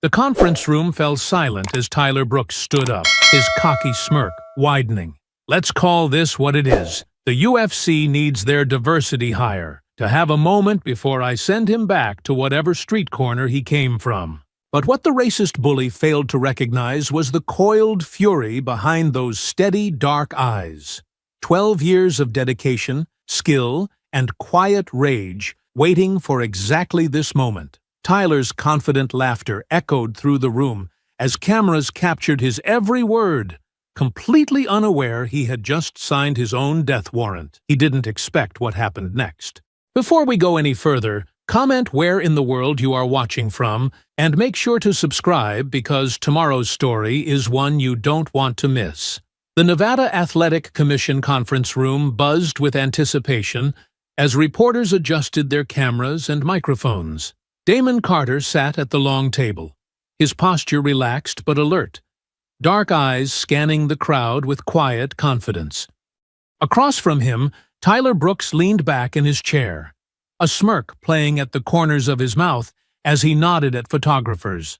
The conference room fell silent as Tyler Brooks stood up, his cocky smirk widening. Let's call this what it is. The UFC needs their diversity hire to have a moment before I send him back to whatever street corner he came from. But what the racist bully failed to recognize was the coiled fury behind those steady, dark eyes. 12 years of dedication, skill, and quiet rage waiting for exactly this moment. Tyler's confident laughter echoed through the room as cameras captured his every word, completely unaware he had just signed his own death warrant. He didn't expect what happened next. Before we go any further, comment where in the world you are watching from, and make sure to subscribe because tomorrow's story is one you don't want to miss. The Nevada Athletic Commission conference room buzzed with anticipation as reporters adjusted their cameras and microphones. Damon Carter sat at the long table, his posture relaxed but alert, dark eyes scanning the crowd with quiet confidence. Across from him, Tyler Brooks leaned back in his chair, a smirk playing at the corners of his mouth as he nodded at photographers.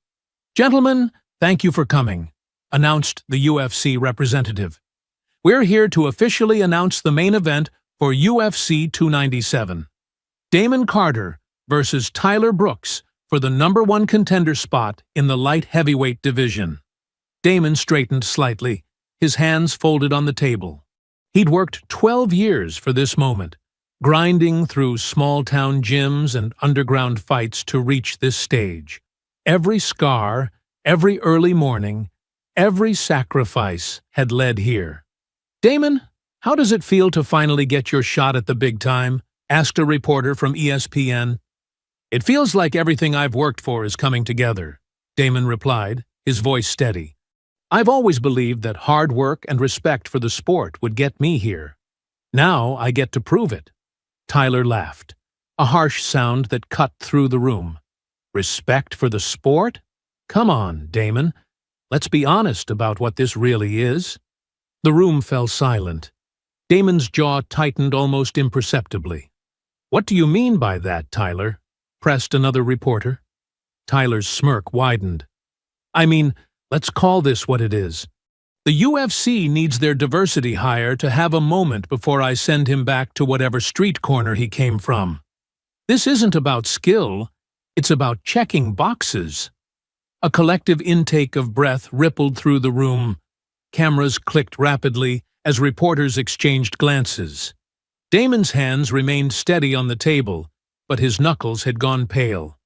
"Gentlemen, thank you for coming," announced the UFC representative. "We're here to officially announce the main event for UFC 297. Damon Carter versus Tyler Brooks for the #1 contender spot in the light heavyweight division." Damon straightened slightly, his hands folded on the table. He'd worked 12 years for this moment, grinding through small-town gyms and underground fights to reach this stage. Every scar, every early morning, every sacrifice had led here. "Damon, how does it feel to finally get your shot at the big time?" asked a reporter from ESPN. "It feels like everything I've worked for is coming together," Damon replied, his voice steady. "I've always believed that hard work and respect for the sport would get me here. Now I get to prove it." Tyler laughed, a harsh sound that cut through the room. "Respect for the sport? Come on, Damon. Let's be honest about what this really is." The room fell silent. Damon's jaw tightened almost imperceptibly. "What do you mean by that, Tyler?" pressed another reporter. Tyler's smirk widened. "I mean, let's call this what it is. The UFC needs their diversity hire to have a moment before I send him back to whatever street corner he came from. This isn't about skill, it's about checking boxes." A collective intake of breath rippled through the room. Cameras clicked rapidly as reporters exchanged glances. Damon's hands remained steady on the table, but his knuckles had gone pale.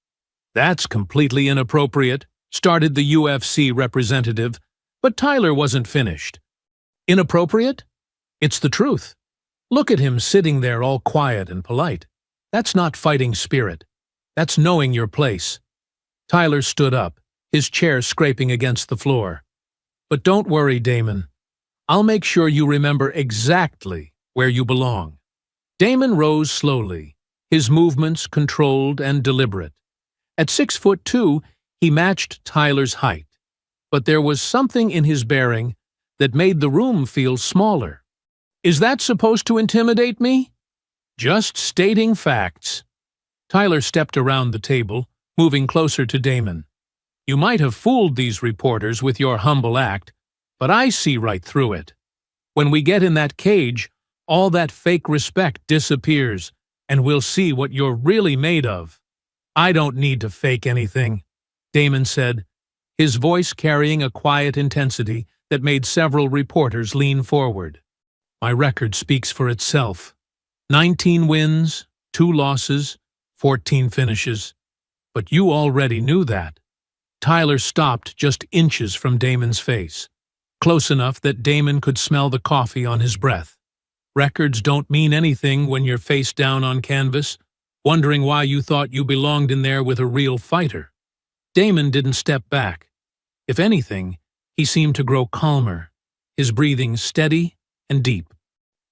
"That's completely inappropriate," started the UFC representative, but Tyler wasn't finished. "Inappropriate? It's the truth. Look at him sitting there all quiet and polite. That's not fighting spirit. That's knowing your place." Tyler stood up, his chair scraping against the floor. "But don't worry, Damon. I'll make sure you remember exactly where you belong." Damon rose slowly, his movements controlled and deliberate. At 6'2", he matched Tyler's height, but there was something in his bearing that made the room feel smaller. "Is that supposed to intimidate me?" "Just stating facts." Tyler stepped around the table, moving closer to Damon. "You might have fooled these reporters with your humble act, but I see right through it. When we get in that cage, all that fake respect disappears, and we'll see what you're really made of." "I don't need to fake anything," Damon said, his voice carrying a quiet intensity that made several reporters lean forward. "My record speaks for itself. 19 wins, 2 losses, 14 finishes. But you already knew that." Tyler stopped just inches from Damon's face, close enough that Damon could smell the coffee on his breath. "Records don't mean anything when you're face down on canvas, wondering why you thought you belonged in there with a real fighter." Damon didn't step back. If anything, he seemed to grow calmer, his breathing steady and deep.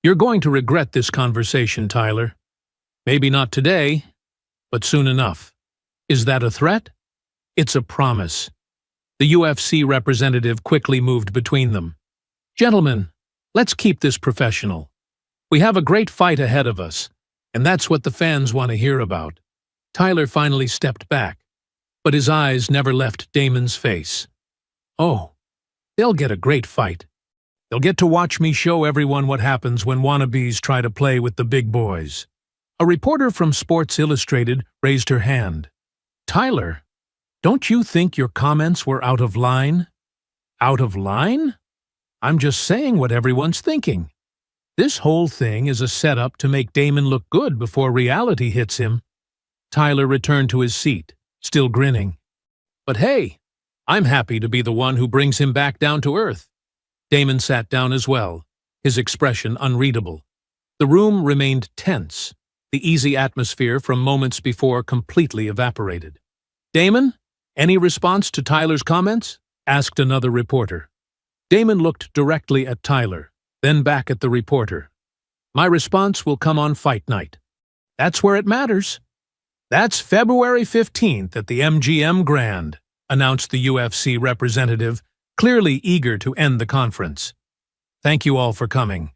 "You're going to regret this conversation, Tyler. Maybe not today, but soon enough." "Is that a threat?" "It's a promise." The UFC representative quickly moved between them. "Gentlemen, let's keep this professional. We have a great fight ahead of us, and that's what the fans want to hear about." Tyler finally stepped back. but his eyes never left Damon's face. "Oh, they'll get a great fight. They'll get to watch me show everyone what happens when wannabes try to play with the big boys." A reporter from Sports Illustrated raised her hand. "Tyler, don't you think your comments were out of line?" "Out of line? I'm just saying what everyone's thinking. This whole thing is a setup to make Damon look good before reality hits him." Tyler returned to his seat, still grinning. "But hey, I'm happy to be the one who brings him back down to earth." Damon sat down as well, his expression unreadable. The room remained tense. The easy atmosphere from moments before completely evaporated. "Damon, any response to Tyler's comments?" asked another reporter. Damon looked directly at Tyler, then back at the reporter. "My response will come on fight night. That's where it matters." "That's February 15th at the MGM Grand," announced the UFC representative, clearly eager to end the conference. "Thank you all for coming."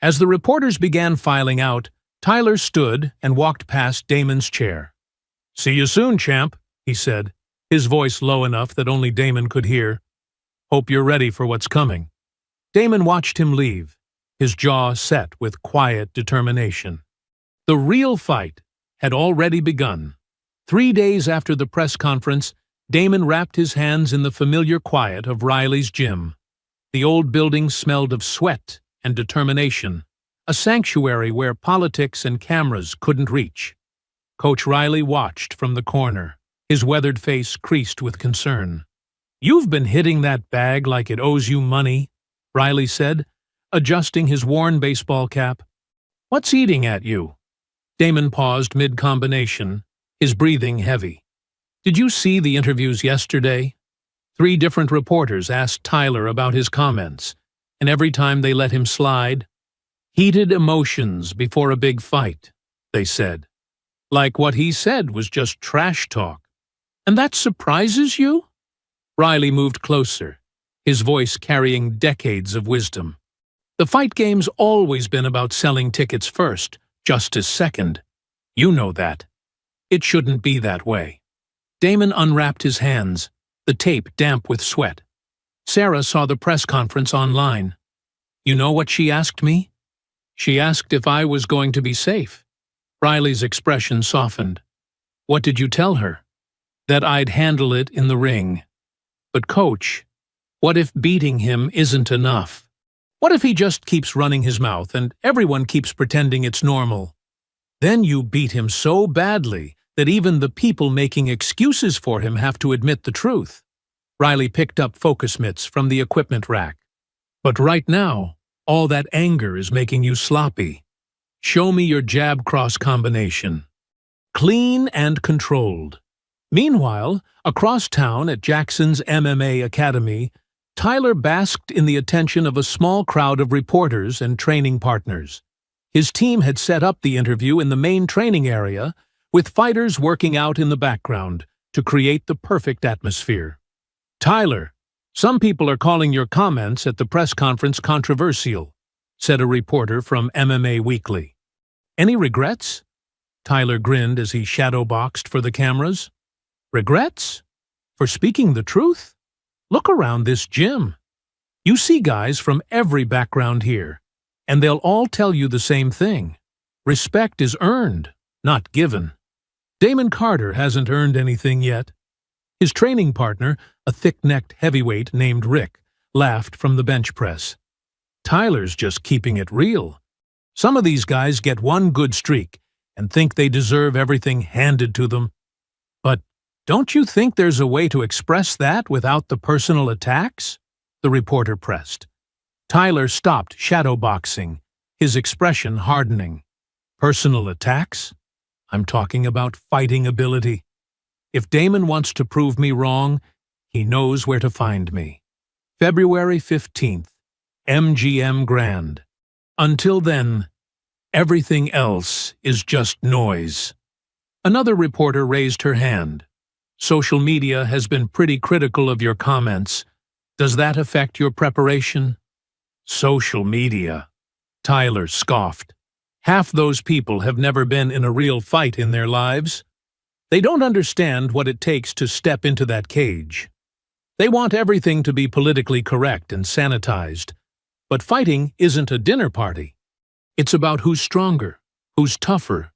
As the reporters began filing out, Tyler stood and walked past Damon's chair. "See you soon, champ," he said, his voice low enough that only Damon could hear. "Hope you're ready for what's coming." Damon watched him leave, his jaw set with quiet determination. The real fight had already begun. 3 days after the press conference, Damon wrapped his hands in the familiar quiet of Riley's gym. The old building smelled of sweat and determination, a sanctuary where politics and cameras couldn't reach. Coach Riley watched from the corner, his weathered face creased with concern. "You've been hitting that bag like it owes you money," Riley said, adjusting his worn baseball cap. "What's eating at you?" Damon paused mid-combination, his breathing heavy. "Did you see the interviews yesterday?" 3 different reporters asked Tyler about his comments, and every time they let him slide, "Heated emotions before a big fight," they said. Like what he said was just trash talk. "And that surprises you?" Riley moved closer, his voice carrying decades of wisdom. "The fight game's always been about selling tickets first, justice second. You know that. It shouldn't be that way." Damon unwrapped his hands, the tape damp with sweat. Sarah saw the press conference online. "You know what she asked me?" "She asked if I was going to be safe." Riley's expression softened. "What did you tell her?" "That I'd handle it in the ring." "But coach, what if beating him isn't enough? What if he just keeps running his mouth and everyone keeps pretending it's normal? Then you beat him so badly that even the people making excuses for him have to admit the truth." Riley picked up focus mitts from the equipment rack. "But right now, all that anger is making you sloppy. Show me your jab-cross combination. Clean and controlled." Meanwhile, across town at Jackson's MMA Academy, Tyler basked in the attention of a small crowd of reporters and training partners. His team had set up the interview in the main training area, with fighters working out in the background to create the perfect atmosphere. "Tyler, some people are calling your comments at the press conference controversial," said a reporter from MMA Weekly. "Any regrets?" Tyler grinned as he shadowboxed for the cameras. "Regrets? For speaking the truth? Look around this gym. You see guys from every background here, and they'll all tell you the same thing. Respect is earned, not given. Damon Carter hasn't earned anything yet." His training partner, a thick-necked heavyweight named Rick, laughed from the bench press. "Tyler's just keeping it real. Some of these guys get one good streak and think they deserve everything handed to them. But don't you think there's a way to express that without the personal attacks?" the reporter pressed. Tyler stopped shadowboxing, his expression hardening. "Personal attacks? I'm talking about fighting ability. If Damon wants to prove me wrong, he knows where to find me. February 15th, MGM Grand. Until then, everything else is just noise." Another reporter raised her hand. "Social media has been pretty critical of your comments. Does that affect your preparation?" "Social media," Tyler scoffed. "Half those people have never been in a real fight in their lives." They don't understand what it takes to step into that cage. They want everything to be politically correct and sanitized. But fighting isn't a dinner party. It's about who's stronger, who's tougher,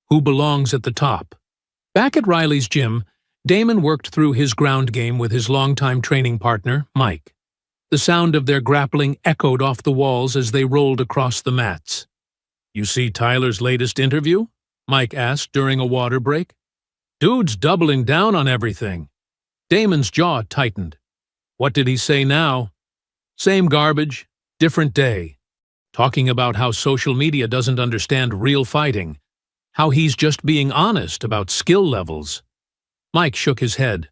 who belongs at the top. Back at Riley's gym, Damon worked through his ground game with his longtime training partner, Mike. The sound of their grappling echoed off the walls as they rolled across the mats. "You see Tyler's latest interview?" Mike asked during a water break. "Dude's doubling down on everything." Damon's jaw tightened. "What did he say now?" "Same garbage, different day. Talking about how social media doesn't understand real fighting, how he's just being honest about skill levels." Mike shook his head.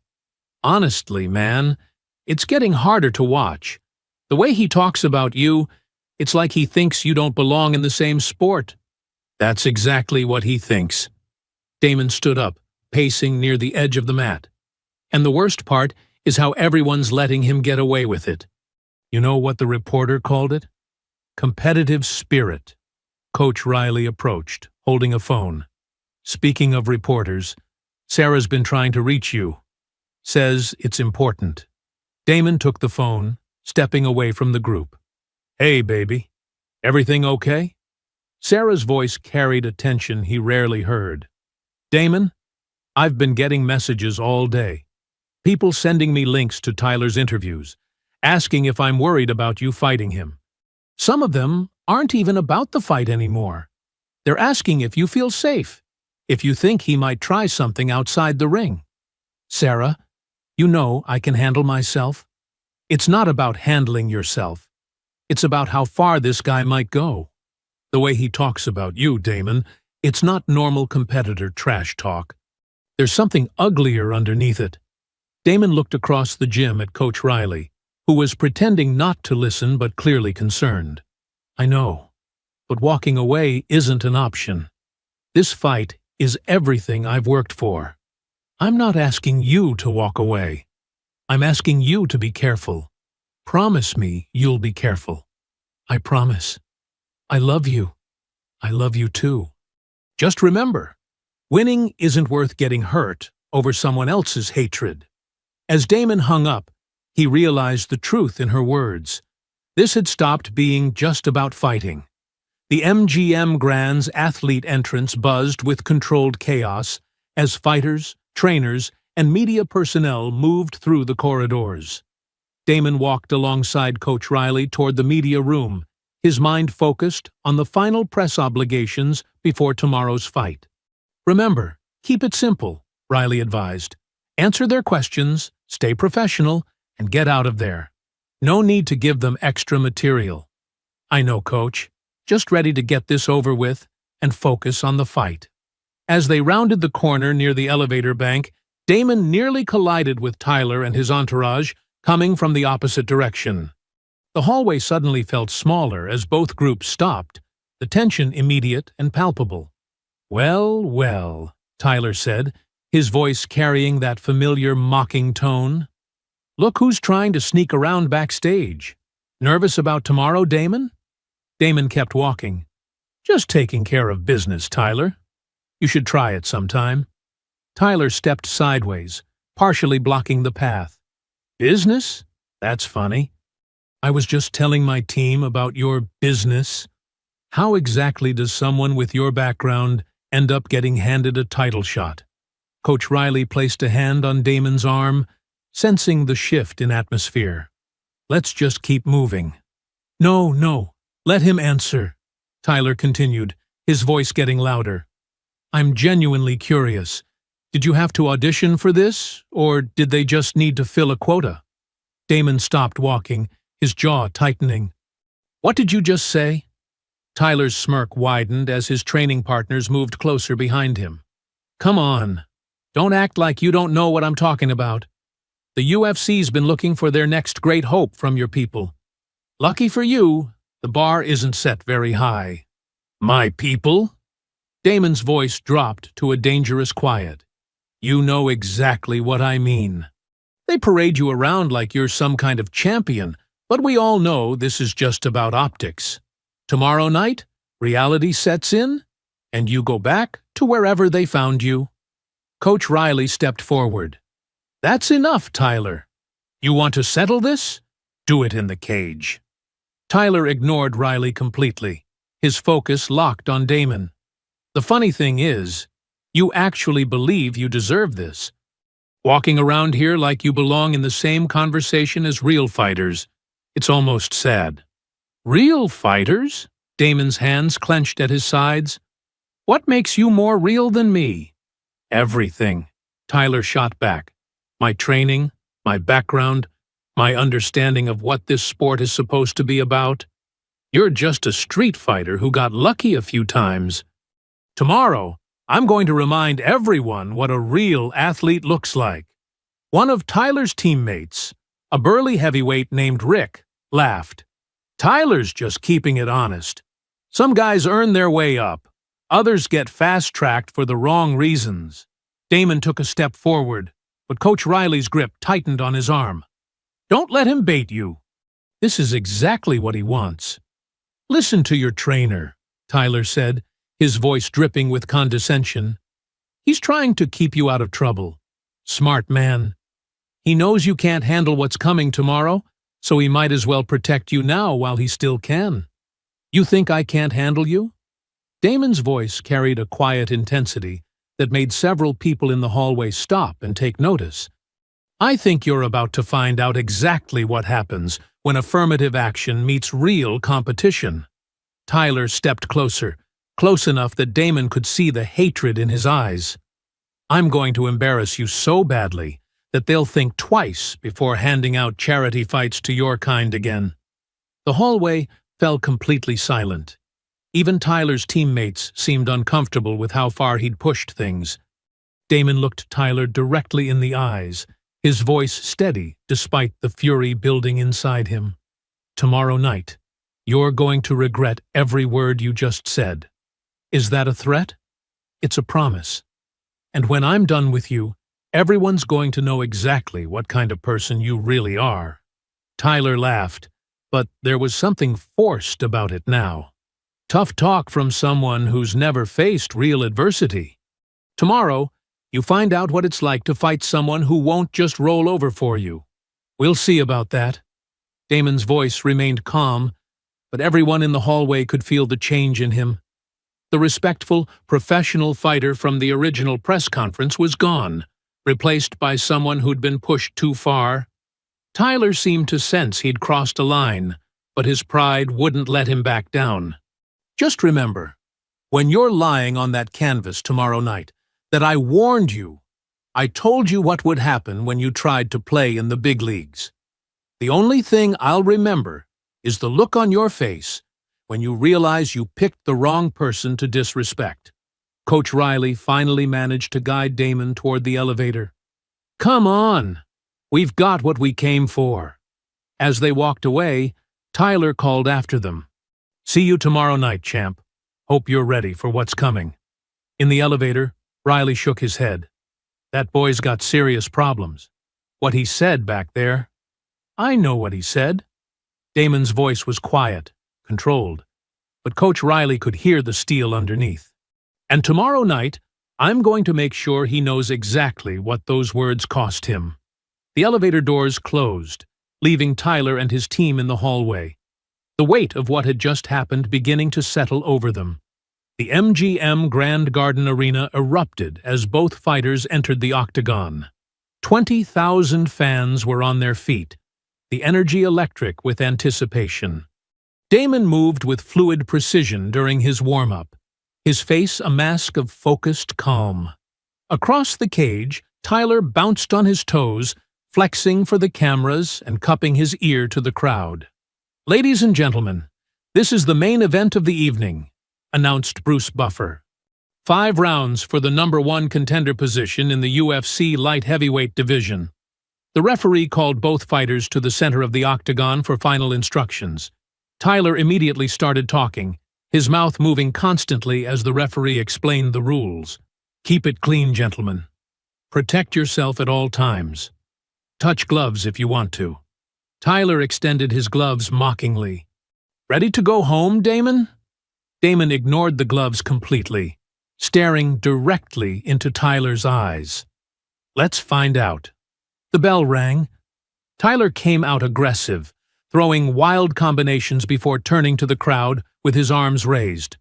"Honestly, man, it's getting harder to watch. The way he talks about you, it's like he thinks you don't belong in the same sport." "That's exactly what he thinks." Damon stood up, pacing near the edge of the mat. "And the worst part is how everyone's letting him get away with it. You know what the reporter called it? Competitive spirit." Coach Riley approached, holding a phone. "Speaking of reporters, Sarah's been trying to reach you. Says it's important." Damon took the phone, stepping away from the group. "Hey, baby. Everything okay?" Sarah's voice carried a tension he rarely heard. "Damon, I've been getting messages all day. People sending me links to Tyler's interviews, asking if I'm worried about you fighting him. Some of them aren't even about the fight anymore. They're asking if you feel safe, if you think he might try something outside the ring. Sarah, you know I can handle myself. It's not about handling yourself. It's about how far this guy might go. The way he talks about you, Damon, it's not normal competitor trash talk. There's something uglier underneath it." Damon looked across the gym at Coach Riley, who was pretending not to listen but clearly concerned. "I know, but walking away isn't an option. This fight is everything I've worked for. I'm not asking you to walk away. I'm asking you to be careful. Promise me you'll be careful. I promise. I love you. I love you too. Just remember, winning isn't worth getting hurt over someone else's hatred." As Damon hung up, he realized the truth in her words. This had stopped being just about fighting. The MGM Grand's athlete entrance buzzed with controlled chaos as fighters, trainers, and media personnel moved through the corridors. Damon walked alongside Coach Riley toward the media room, his mind focused on the final press obligations before tomorrow's fight. "Remember, keep it simple," Riley advised. "Answer their questions, stay professional, and get out of there. No need to give them extra material." "I know, Coach. Just ready to get this over with and focus on the fight." As they rounded the corner near the elevator bank, Damon nearly collided with Tyler and his entourage coming from the opposite direction. The hallway suddenly felt smaller as both groups stopped, the tension immediate and palpable. "Well, well," Tyler said, his voice carrying that familiar mocking tone. "Look who's trying to sneak around backstage. Nervous about tomorrow, Damon?" Damon kept walking. "Just taking care of business, Tyler. You should try it sometime." Tyler stepped sideways, partially blocking the path. "Business? That's funny. I was just telling my team about your business. How exactly does someone with your background end up getting handed a title shot?" Coach Riley placed a hand on Damon's arm, sensing the shift in atmosphere. "Let's just keep moving." No, let him answer," Tyler continued, his voice getting louder. "I'm genuinely curious. Did you have to audition for this, or did they just need to fill a quota?" Damon stopped walking, his jaw tightening. "What did you just say?" Tyler's smirk widened as his training partners moved closer behind him. "Come on. Don't act like you don't know what I'm talking about. The UFC's been looking for their next great hope from your people. Lucky for you, the bar isn't set very high." "My people?" Damon's voice dropped to a dangerous quiet. "You know exactly what I mean. They parade you around like you're some kind of champion, but we all know this is just about optics. Tomorrow night, reality sets in, and you go back to wherever they found you." Coach Riley stepped forward. That's enough, Tyler. You want to settle this? Do it in the cage. Tyler ignored Riley completely, his focus locked on Damon. The funny thing is, you actually believe you deserve this. Walking around here like you belong in the same conversation as real fighters. It's almost sad. Real fighters? Damon's hands clenched at his sides. What makes you more real than me? Everything, Tyler shot back. My training, my background, my understanding of what this sport is supposed to be about. You're just a street fighter who got lucky a few times. Tomorrow, I'm going to remind everyone what a real athlete looks like. One of Tyler's teammates, a burly heavyweight named Rick, laughed. Tyler's just keeping it honest. Some guys earn their way up. Others get fast-tracked for the wrong reasons. Damon took a step forward, but Coach Riley's grip tightened on his arm. Don't let him bait you. This is exactly what he wants. Listen to your trainer, Tyler said, his voice dripping with condescension. He's trying to keep you out of trouble. Smart man. He knows you can't handle what's coming tomorrow, so he might as well protect you now while he still can. You think I can't handle you? Damon's voice carried a quiet intensity that made several people in the hallway stop and take notice. I think you're about to find out exactly what happens when affirmative action meets real competition. Tyler stepped closer, close enough that Damon could see the hatred in his eyes. I'm going to embarrass you so badly that they'll think twice before handing out charity fights to your kind again. The hallway fell completely silent. Even Tyler's teammates seemed uncomfortable with how far he'd pushed things. Damon looked Tyler directly in the eyes, his voice steady despite the fury building inside him. Tomorrow night, you're going to regret every word you just said. Is that a threat? It's a promise. And when I'm done with you, everyone's going to know exactly what kind of person you really are. Tyler laughed, but there was something forced about it now. Tough talk from someone who's never faced real adversity. Tomorrow, you find out what it's like to fight someone who won't just roll over for you. We'll see about that. Damon's voice remained calm, but everyone in the hallway could feel the change in him. The respectful, professional fighter from the original press conference was gone, replaced by someone who'd been pushed too far. Tyler seemed to sense he'd crossed a line, but his pride wouldn't let him back down. Just remember, when you're lying on that canvas tomorrow night, that I warned you. I told you what would happen when you tried to play in the big leagues. The only thing I'll remember is the look on your face when you realize you picked the wrong person to disrespect. Coach Riley finally managed to guide Damon toward the elevator. Come on! We've got what we came for. As they walked away, Tyler called after them. See you tomorrow night, champ. Hope you're ready for what's coming. In the elevator, Riley shook his head. That boy's got serious problems. What he said back there. I know what he said. Damon's voice was quiet, controlled, but Coach Riley could hear the steel underneath. And tomorrow night, I'm going to make sure he knows exactly what those words cost him. The elevator doors closed, leaving Tyler and his team in the hallway, the weight of what had just happened beginning to settle over them. The MGM Grand Garden Arena erupted as both fighters entered the octagon. 20,000 fans were on their feet, the energy electric with anticipation. Damon moved with fluid precision during his warm-up, his face a mask of focused calm. Across the cage, Tyler bounced on his toes, flexing for the cameras and cupping his ear to the crowd. Ladies and gentlemen, this is the main event of the evening, announced Bruce Buffer. 5 rounds for the #1 contender position in the UFC light heavyweight division. The referee called both fighters to the center of the octagon for final instructions. Tyler immediately started talking, his mouth moving constantly as the referee explained the rules. Keep it clean, gentlemen. Protect yourself at all times. Touch gloves if you want to. Tyler extended his gloves mockingly. Ready to go home, Damon? Damon ignored the gloves completely. staring directly into Tyler's eyes. Let's find out. The bell rang. Tyler came out aggressive, throwing wild combinations before turning to the crowd with his arms raised.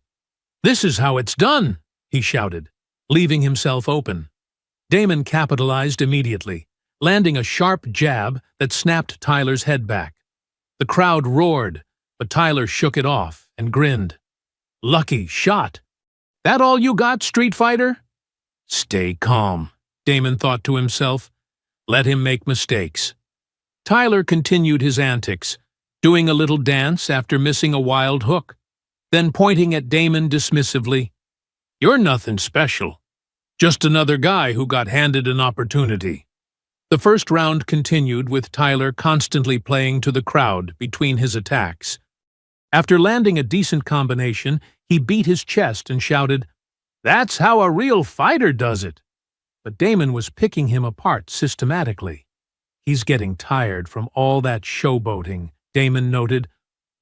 "This is how it's done," he shouted, leaving himself open. Damon capitalized immediately, landing a sharp jab that snapped Tyler's head back. The crowd roared, but Tyler shook it off and grinned. "Lucky shot. That all you got, Street Fighter?" "Stay calm," Damon thought to himself. "Let him make mistakes." Tyler continued his antics, doing a little dance after missing a wild hook, then pointing at Damon dismissively. "You're nothing special. Just another guy who got handed an opportunity." The first round continued with Tyler constantly playing to the crowd between his attacks. After landing a decent combination, he beat his chest and shouted, "That's how a real fighter does it." But Damon was picking him apart systematically. "He's getting tired from all that showboating," Damon noted,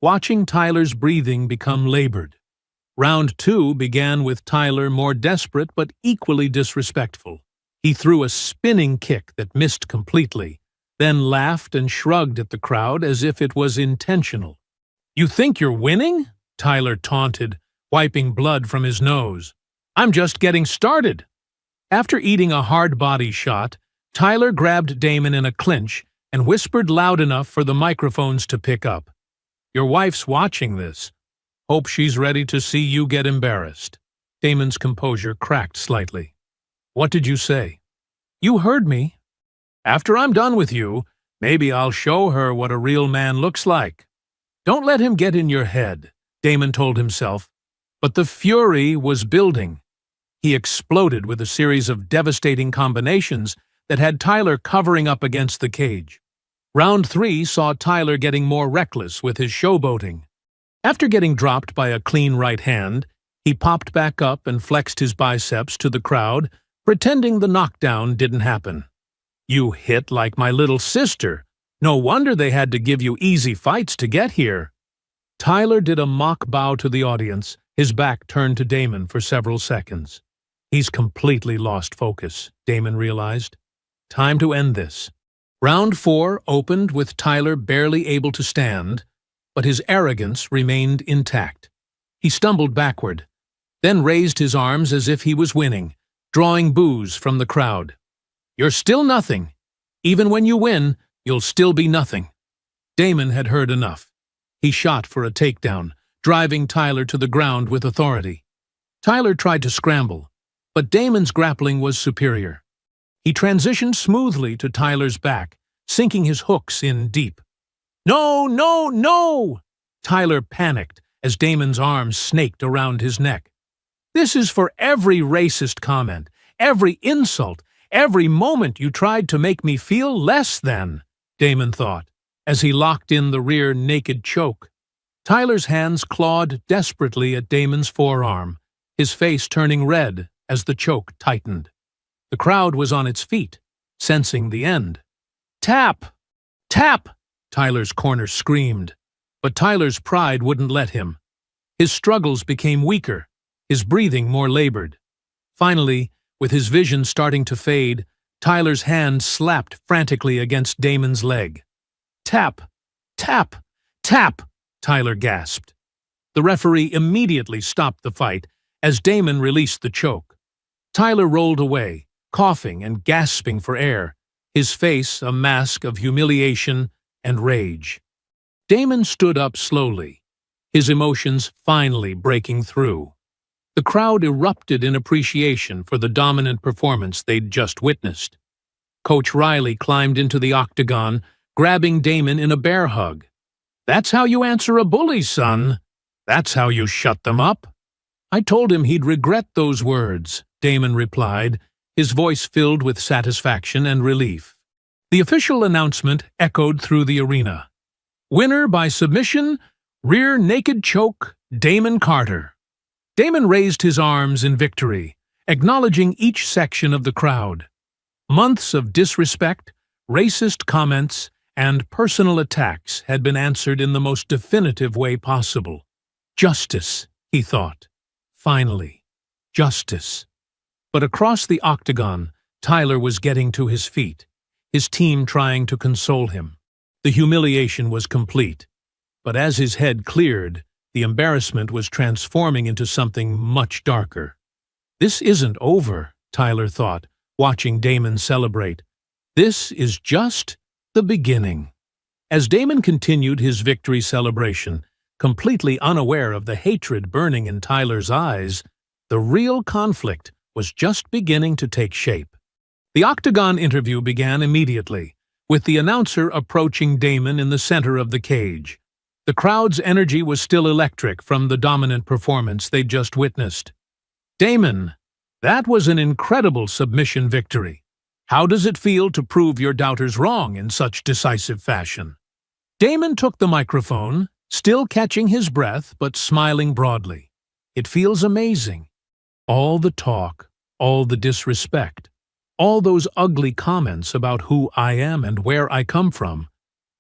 watching Tyler's breathing become labored. Round 2 began with Tyler more desperate but equally disrespectful. He threw a spinning kick that missed completely, then laughed and shrugged at the crowd as if it was intentional. "You think you're winning?" Tyler taunted, wiping blood from his nose. "I'm just getting started." After eating a hard body shot, Tyler grabbed Damon in a clinch and whispered loud enough for the microphones to pick up. "Your wife's watching this. Hope she's ready to see you get embarrassed." Damon's composure cracked slightly. "What did you say?" "You heard me. After I'm done with you, maybe I'll show her what a real man looks like." "Don't let him get in your head," Damon told himself. But the fury was building. He exploded with a series of devastating combinations that had Tyler covering up against the cage. Round 3 saw Tyler getting more reckless with his showboating. After getting dropped by a clean right hand, he popped back up and flexed his biceps to the crowd, pretending the knockdown didn't happen. "You hit like my little sister. No wonder they had to give you easy fights to get here." Tyler did a mock bow to the audience, his back turned to Damon for several seconds. He's completely lost focus, Damon realized. Time to end this. Round 4 opened with Tyler barely able to stand, but his arrogance remained intact. He stumbled backward, then raised his arms as if he was winning, drawing boos from the crowd. "You're still nothing. Even when you win, you'll still be nothing." Damon had heard enough. He shot for a takedown, driving Tyler to the ground with authority. Tyler tried to scramble, but Damon's grappling was superior. He transitioned smoothly to Tyler's back, sinking his hooks in deep. "No, no, no!" Tyler panicked as Damon's arms snaked around his neck. "This is for every racist comment, every insult, every moment you tried to make me feel less than," Damon thought, as he locked in the rear naked choke. Tyler's hands clawed desperately at Damon's forearm, his face turning red as the choke tightened. The crowd was on its feet, sensing the end. "Tap! Tap!" Tyler's corner screamed, but Tyler's pride wouldn't let him. His struggles became weaker, his breathing more labored. Finally, with his vision starting to fade, Tyler's hand slapped frantically against Damon's leg. "Tap! Tap! Tap!" Tyler gasped. The referee immediately stopped the fight as Damon released the choke. Tyler rolled away, coughing and gasping for air, his face a mask of humiliation and rage. Damon stood up slowly, his emotions finally breaking through. The crowd erupted in appreciation for the dominant performance they'd just witnessed. Coach Riley climbed into the octagon, grabbing Damon in a bear hug. "That's how you answer a bully, son. That's how you shut them up." "I told him he'd regret those words," Damon replied, his voice filled with satisfaction and relief. The official announcement echoed through the arena. "Winner by submission, rear naked choke, Damon Carter." Damon raised his arms in victory, acknowledging each section of the crowd. Months of disrespect, racist comments, and personal attacks had been answered in the most definitive way possible. Justice, he thought. Finally. justice. But across the octagon, Tyler was getting to his feet, his team trying to console him. The humiliation was complete. But as his head cleared, the embarrassment was transforming into something much darker. This isn't over, Tyler thought, watching Damon celebrate. This is just the beginning. As Damon continued his victory celebration, completely unaware of the hatred burning in Tyler's eyes, the real conflict was just beginning to take shape. The Octagon interview began immediately, with the announcer approaching Damon in the center of the cage. The crowd's energy was still electric from the dominant performance they'd just witnessed. "Damon, that was an incredible submission victory. How does it feel to prove your doubters wrong in such decisive fashion?" Damon took the microphone, still catching his breath but smiling broadly. "It feels amazing. All the talk, all the disrespect, all those ugly comments about who I am and where I come from.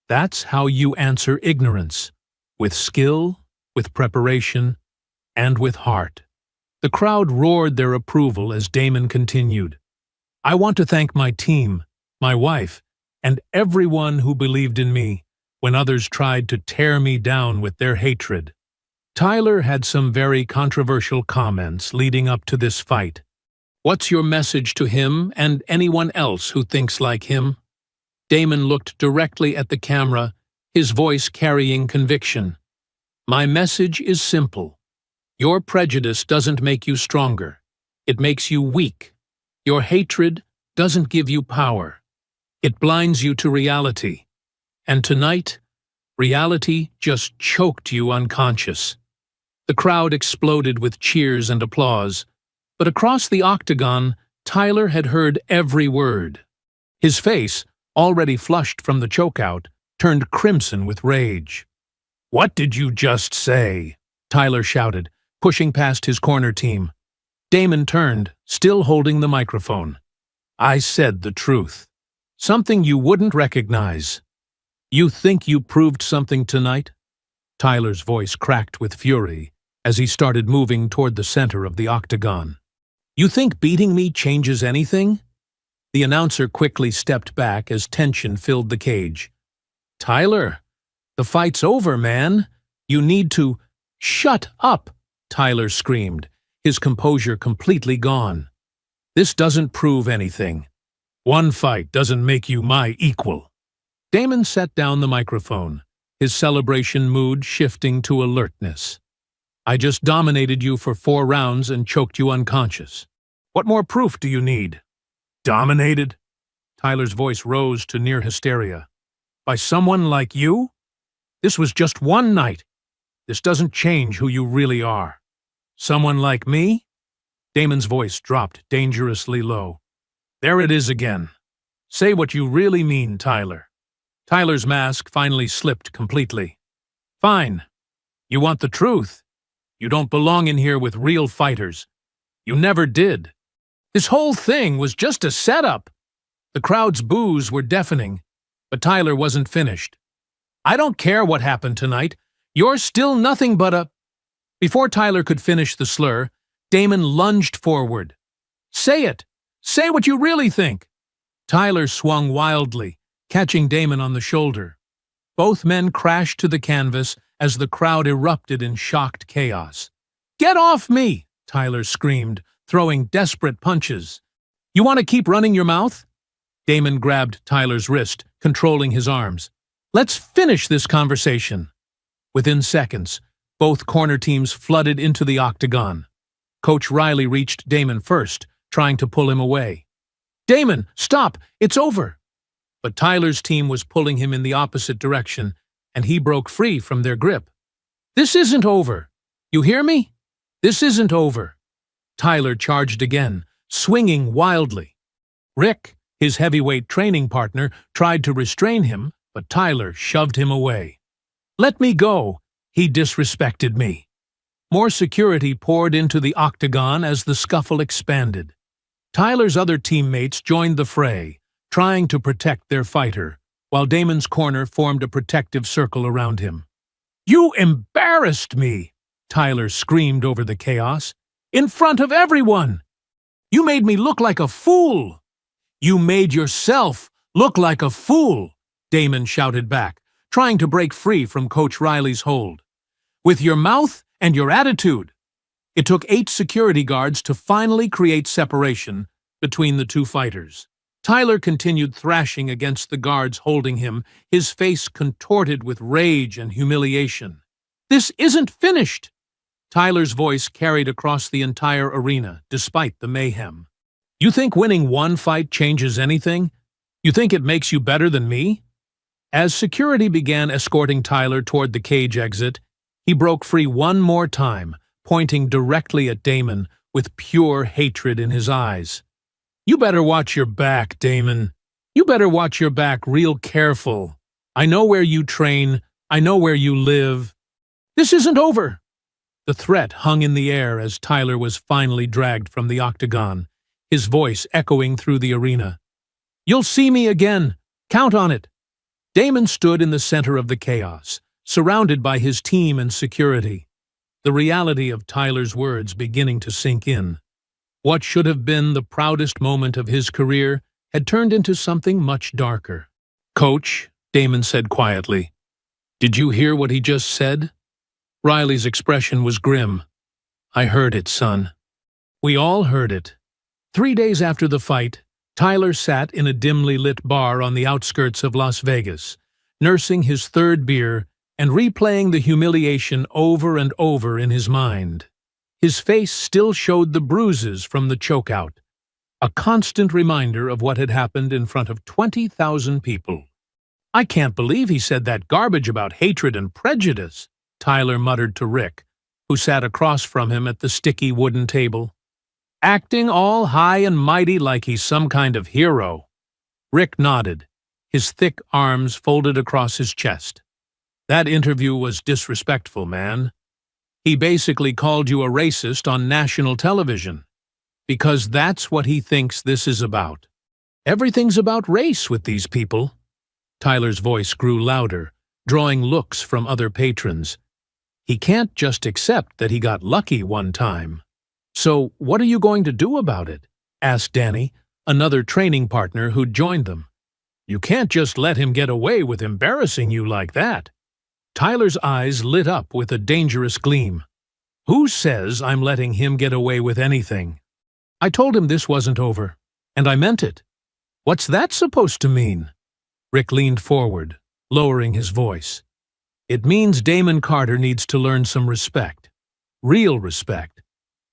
That's how you answer ignorance. With skill, with preparation, and with heart." The crowd roared their approval as Damon continued. "I want to thank my team, my wife, and everyone who believed in me when others tried to tear me down with their hatred." Tyler had some very controversial comments leading up to this fight. "What's your message to him and anyone else who thinks like him?" Damon looked directly at the camera, his voice carrying conviction. "My message is simple. Your prejudice doesn't make you stronger. It makes you weak. Your hatred doesn't give you power. It blinds you to reality. And tonight, reality just choked you unconscious." The crowd exploded with cheers and applause, but across the octagon, Tyler had heard every word. His face, already flushed from the chokeout, turned crimson with rage. "What did you just say?" Tyler shouted, pushing past his corner team. Damon turned, still holding the microphone. "I said the truth. Something you wouldn't recognize. You think you proved something tonight?" Tyler's voice cracked with fury as he started moving toward the center of the octagon. "You think beating me changes anything?" The announcer quickly stepped back as tension filled the cage. "Tyler, the fight's over, man. You need to—" "Shut up!" Tyler screamed, his composure completely gone. "This doesn't prove anything. One fight doesn't make you my equal." Damon set down the microphone, his celebration mood shifting to alertness. "I just dominated you for 4 rounds and choked you unconscious. What more proof do you need?" "Dominated?" Tyler's voice rose to near hysteria. "By someone like you? This was just one night. This doesn't change who you really are." "Someone like me?" Damon's voice dropped dangerously low. "There it is again. Say what you really mean, Tyler." Tyler's mask finally slipped completely. "Fine. You want the truth. You don't belong in here with real fighters. You never did. This whole thing was just a setup." The crowd's boos were deafening, but Tyler wasn't finished. "I don't care what happened tonight. You're still nothing but a—" Before Tyler could finish the slur, Damon lunged forward. "Say it! Say what you really think!" Tyler swung wildly, catching Damon on the shoulder. Both men crashed to the canvas as the crowd erupted in shocked chaos. "Get off me!" Tyler screamed, throwing desperate punches. "You want to keep running your mouth?" Damon grabbed Tyler's wrist, controlling his arms. "Let's finish this conversation." Within seconds, both corner teams flooded into the octagon. Coach Riley reached Damon first, trying to pull him away. "Damon, stop! It's over!" But Tyler's team was pulling him in the opposite direction, and he broke free from their grip. "This isn't over. You hear me? This isn't over." Tyler charged again, swinging wildly. Rick, his heavyweight training partner, tried to restrain him, but Tyler shoved him away. "Let me go. He disrespected me." More security poured into the octagon as the scuffle expanded. Tyler's other teammates joined the fray, trying to protect their fighter, while Damon's corner formed a protective circle around him. "You embarrassed me!" Tyler screamed over the chaos. in front of everyone. You made me look like a fool. You made yourself look like a fool, Damon shouted back, trying to break free from Coach Riley's hold. With your mouth and your attitude. It took 8 security guards to finally create separation between the two fighters. Tyler continued thrashing against the guards holding him, his face contorted with rage and humiliation. This isn't finished! Tyler's voice carried across the entire arena, despite the mayhem. You think winning one fight changes anything? You think it makes you better than me? As security began escorting Tyler toward the cage exit, he broke free one more time, pointing directly at Damon with pure hatred in his eyes. You better watch your back, Damon. You better watch your back real careful. I know where you train. I know where you live. This isn't over. The threat hung in the air as Tyler was finally dragged from the octagon, his voice echoing through the arena. You'll see me again. Count on it. Damon stood in the center of the chaos, surrounded by his team and security, the reality of Tyler's words beginning to sink in. What should have been the proudest moment of his career had turned into something much darker. Coach, Damon said quietly, did you hear what he just said? Riley's expression was grim. I heard it, son. We all heard it. 3 days after the fight, Tyler sat in a dimly lit bar on the outskirts of Las Vegas, nursing his 3rd beer and replaying the humiliation over and over in his mind. His face still showed the bruises from the chokeout, a constant reminder of what had happened in front of 20,000 people. I can't believe he said that garbage about hatred and prejudice, Tyler muttered to Rick, who sat across from him at the sticky wooden table. Acting all high and mighty like he's some kind of hero. Rick nodded, his thick arms folded across his chest. That interview was disrespectful, man. He basically called you a racist on national television. Because that's what he thinks this is about. Everything's about race with these people. Tyler's voice grew louder, drawing looks from other patrons. He can't just accept that he got lucky one time. So what are you going to do about it? Asked Danny, another training partner who'd joined them. You can't just let him get away with embarrassing you like that. Tyler's eyes lit up with a dangerous gleam. Who says I'm letting him get away with anything? I told him this wasn't over, and I meant it. What's that supposed to mean? Rick leaned forward, lowering his voice. It means Damon Carter needs to learn some respect. Real respect.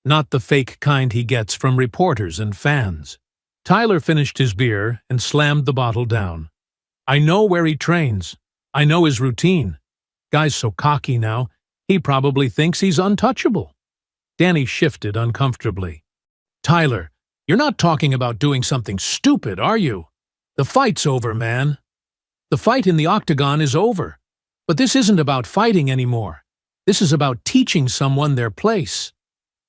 Not the fake kind he gets from reporters and fans. Tyler finished his beer and slammed the bottle down. I know where he trains. I know his routine. Guy's so cocky now, he probably thinks he's untouchable. Danny shifted uncomfortably. Tyler, you're not talking about doing something stupid, are you? The fight's over, man. The fight in the octagon is over. But this isn't about fighting anymore. This is about teaching someone their place.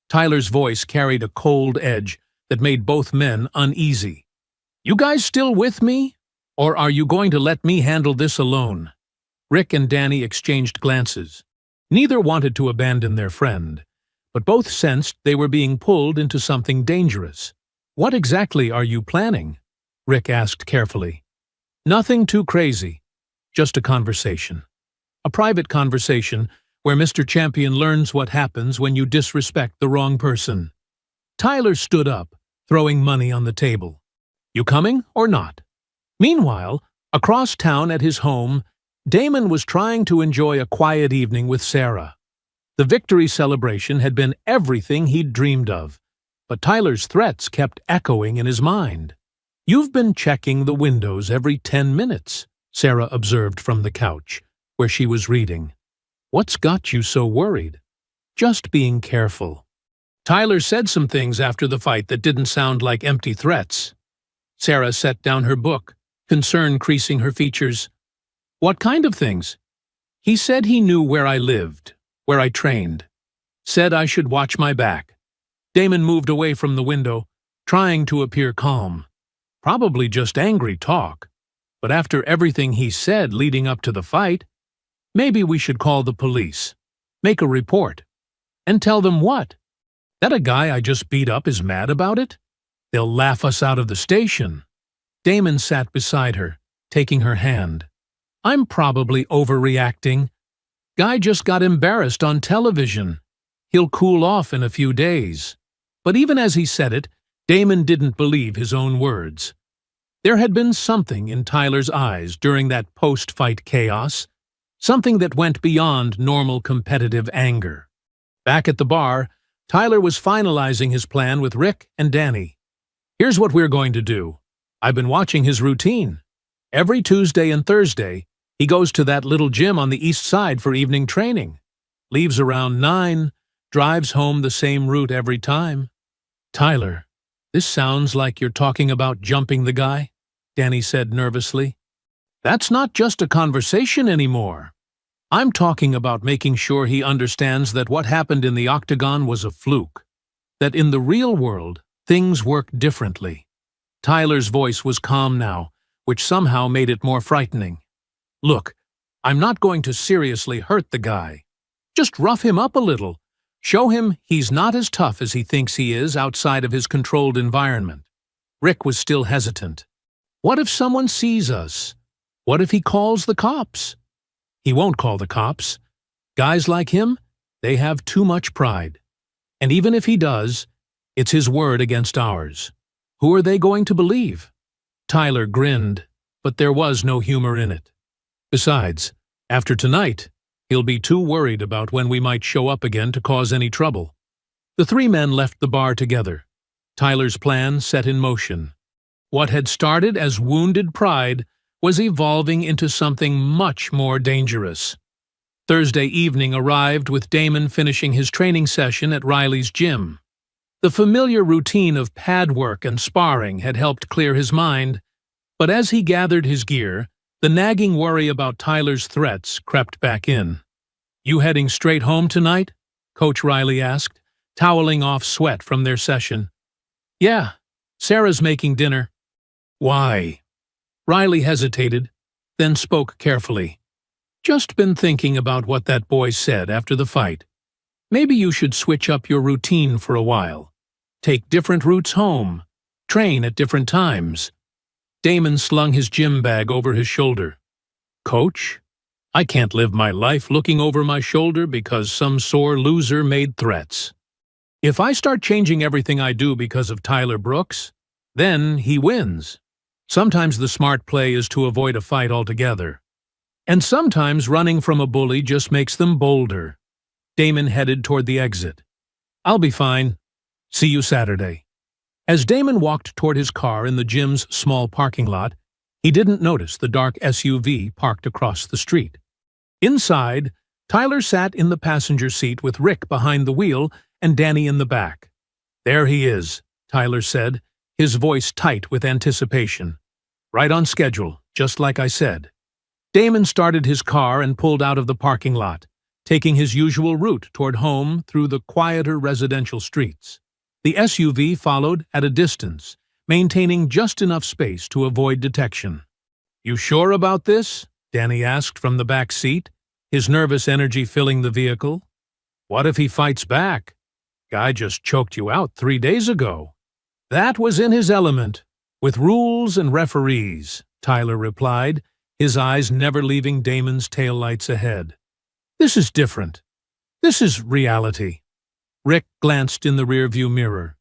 Tyler's voice carried a cold edge that made both men uneasy. You guys still with me? Or are you going to let me handle this alone? Rick and Danny exchanged glances. Neither wanted to abandon their friend, but both sensed they were being pulled into something dangerous. What exactly are you planning? Rick asked carefully. Nothing too crazy. Just a conversation. A private conversation where Mr. Champion learns what happens when you disrespect the wrong person. Tyler stood up, throwing money on the table. You coming or not? Meanwhile, across town at his home, Damon was trying to enjoy a quiet evening with Sarah. The victory celebration had been everything he'd dreamed of, but Tyler's threats kept echoing in his mind. You've been checking the windows every 10 minutes, Sarah observed from the couch, where she was reading. What's got you so worried? Just being careful. Tyler said some things after the fight that didn't sound like empty threats. Sarah set down her book, concern creasing her features. What kind of things? He said he knew where I lived, where I trained. Said I should watch my back. Damon moved away from the window, trying to appear calm. Probably just angry talk. But after everything he said leading up to the fight, maybe we should call the police, make a report, and tell them what? That a guy I just beat up is mad about it? They'll laugh us out of the station. Damon sat beside her, taking her hand. I'm probably overreacting. Guy just got embarrassed on television. He'll cool off in a few days. But even as he said it, Damon didn't believe his own words. There had been something in Tyler's eyes during that post-fight chaos, something that went beyond normal competitive anger. Back at the bar, Tyler was finalizing his plan with Rick and Danny. Here's what we're going to do. I've been watching his routine. Every Tuesday and Thursday, he goes to that little gym on the east side for evening training. Leaves around 9, drives home the same route every time. Tyler, this sounds like you're talking about jumping the guy, Danny said nervously. That's not just a conversation anymore. I'm talking about making sure he understands that what happened in the octagon was a fluke. That in the real world, things work differently. Tyler's voice was calm now, which somehow made it more frightening. Look, I'm not going to seriously hurt the guy. Just rough him up a little. Show him he's not as tough as he thinks he is outside of his controlled environment. Rick was still hesitant. What if someone sees us? What if he calls the cops? He won't call the cops. Guys like him, they have too much pride. And even if he does, it's his word against ours. Who are they going to believe? Tyler grinned, but there was no humor in it. Besides, after tonight, he'll be too worried about when we might show up again to cause any trouble. The three men left the bar together. Tyler's plan set in motion. What had started as wounded pride was evolving into something much more dangerous. Thursday evening arrived with Damon finishing his training session at Riley's gym. The familiar routine of pad work and sparring had helped clear his mind, but as he gathered his gear, the nagging worry about Tyler's threats crept back in. You heading straight home tonight? Coach Riley asked, toweling off sweat from their session. Yeah, Sarah's making dinner. Why? Riley hesitated, then spoke carefully. Just been thinking about what that boy said after the fight. Maybe you should switch up your routine for a while. Take different routes home. Train at different times. Damon slung his gym bag over his shoulder. Coach, I can't live my life looking over my shoulder because some sore loser made threats. If I start changing everything I do because of Tyler Brooks, then he wins. Sometimes the smart play is to avoid a fight altogether. And sometimes running from a bully just makes them bolder. Damon headed toward the exit. I'll be fine. See you Saturday. As Damon walked toward his car in the gym's small parking lot, he didn't notice the dark SUV parked across the street. Inside, Tyler sat in the passenger seat with Rick behind the wheel and Danny in the back. There he is, Tyler said, his voice tight with anticipation. Right on schedule, just like I said. Damon started his car and pulled out of the parking lot, taking his usual route toward home through the quieter residential streets. The SUV followed at a distance, maintaining just enough space to avoid detection. You sure about this? Danny asked from the back seat, his nervous energy filling the vehicle. What if he fights back? Guy just choked you out 3 days ago. That was in his element, with rules and referees, Tyler replied, his eyes never leaving Damon's taillights ahead. This is different. This is reality. Rick glanced in the rearview mirror.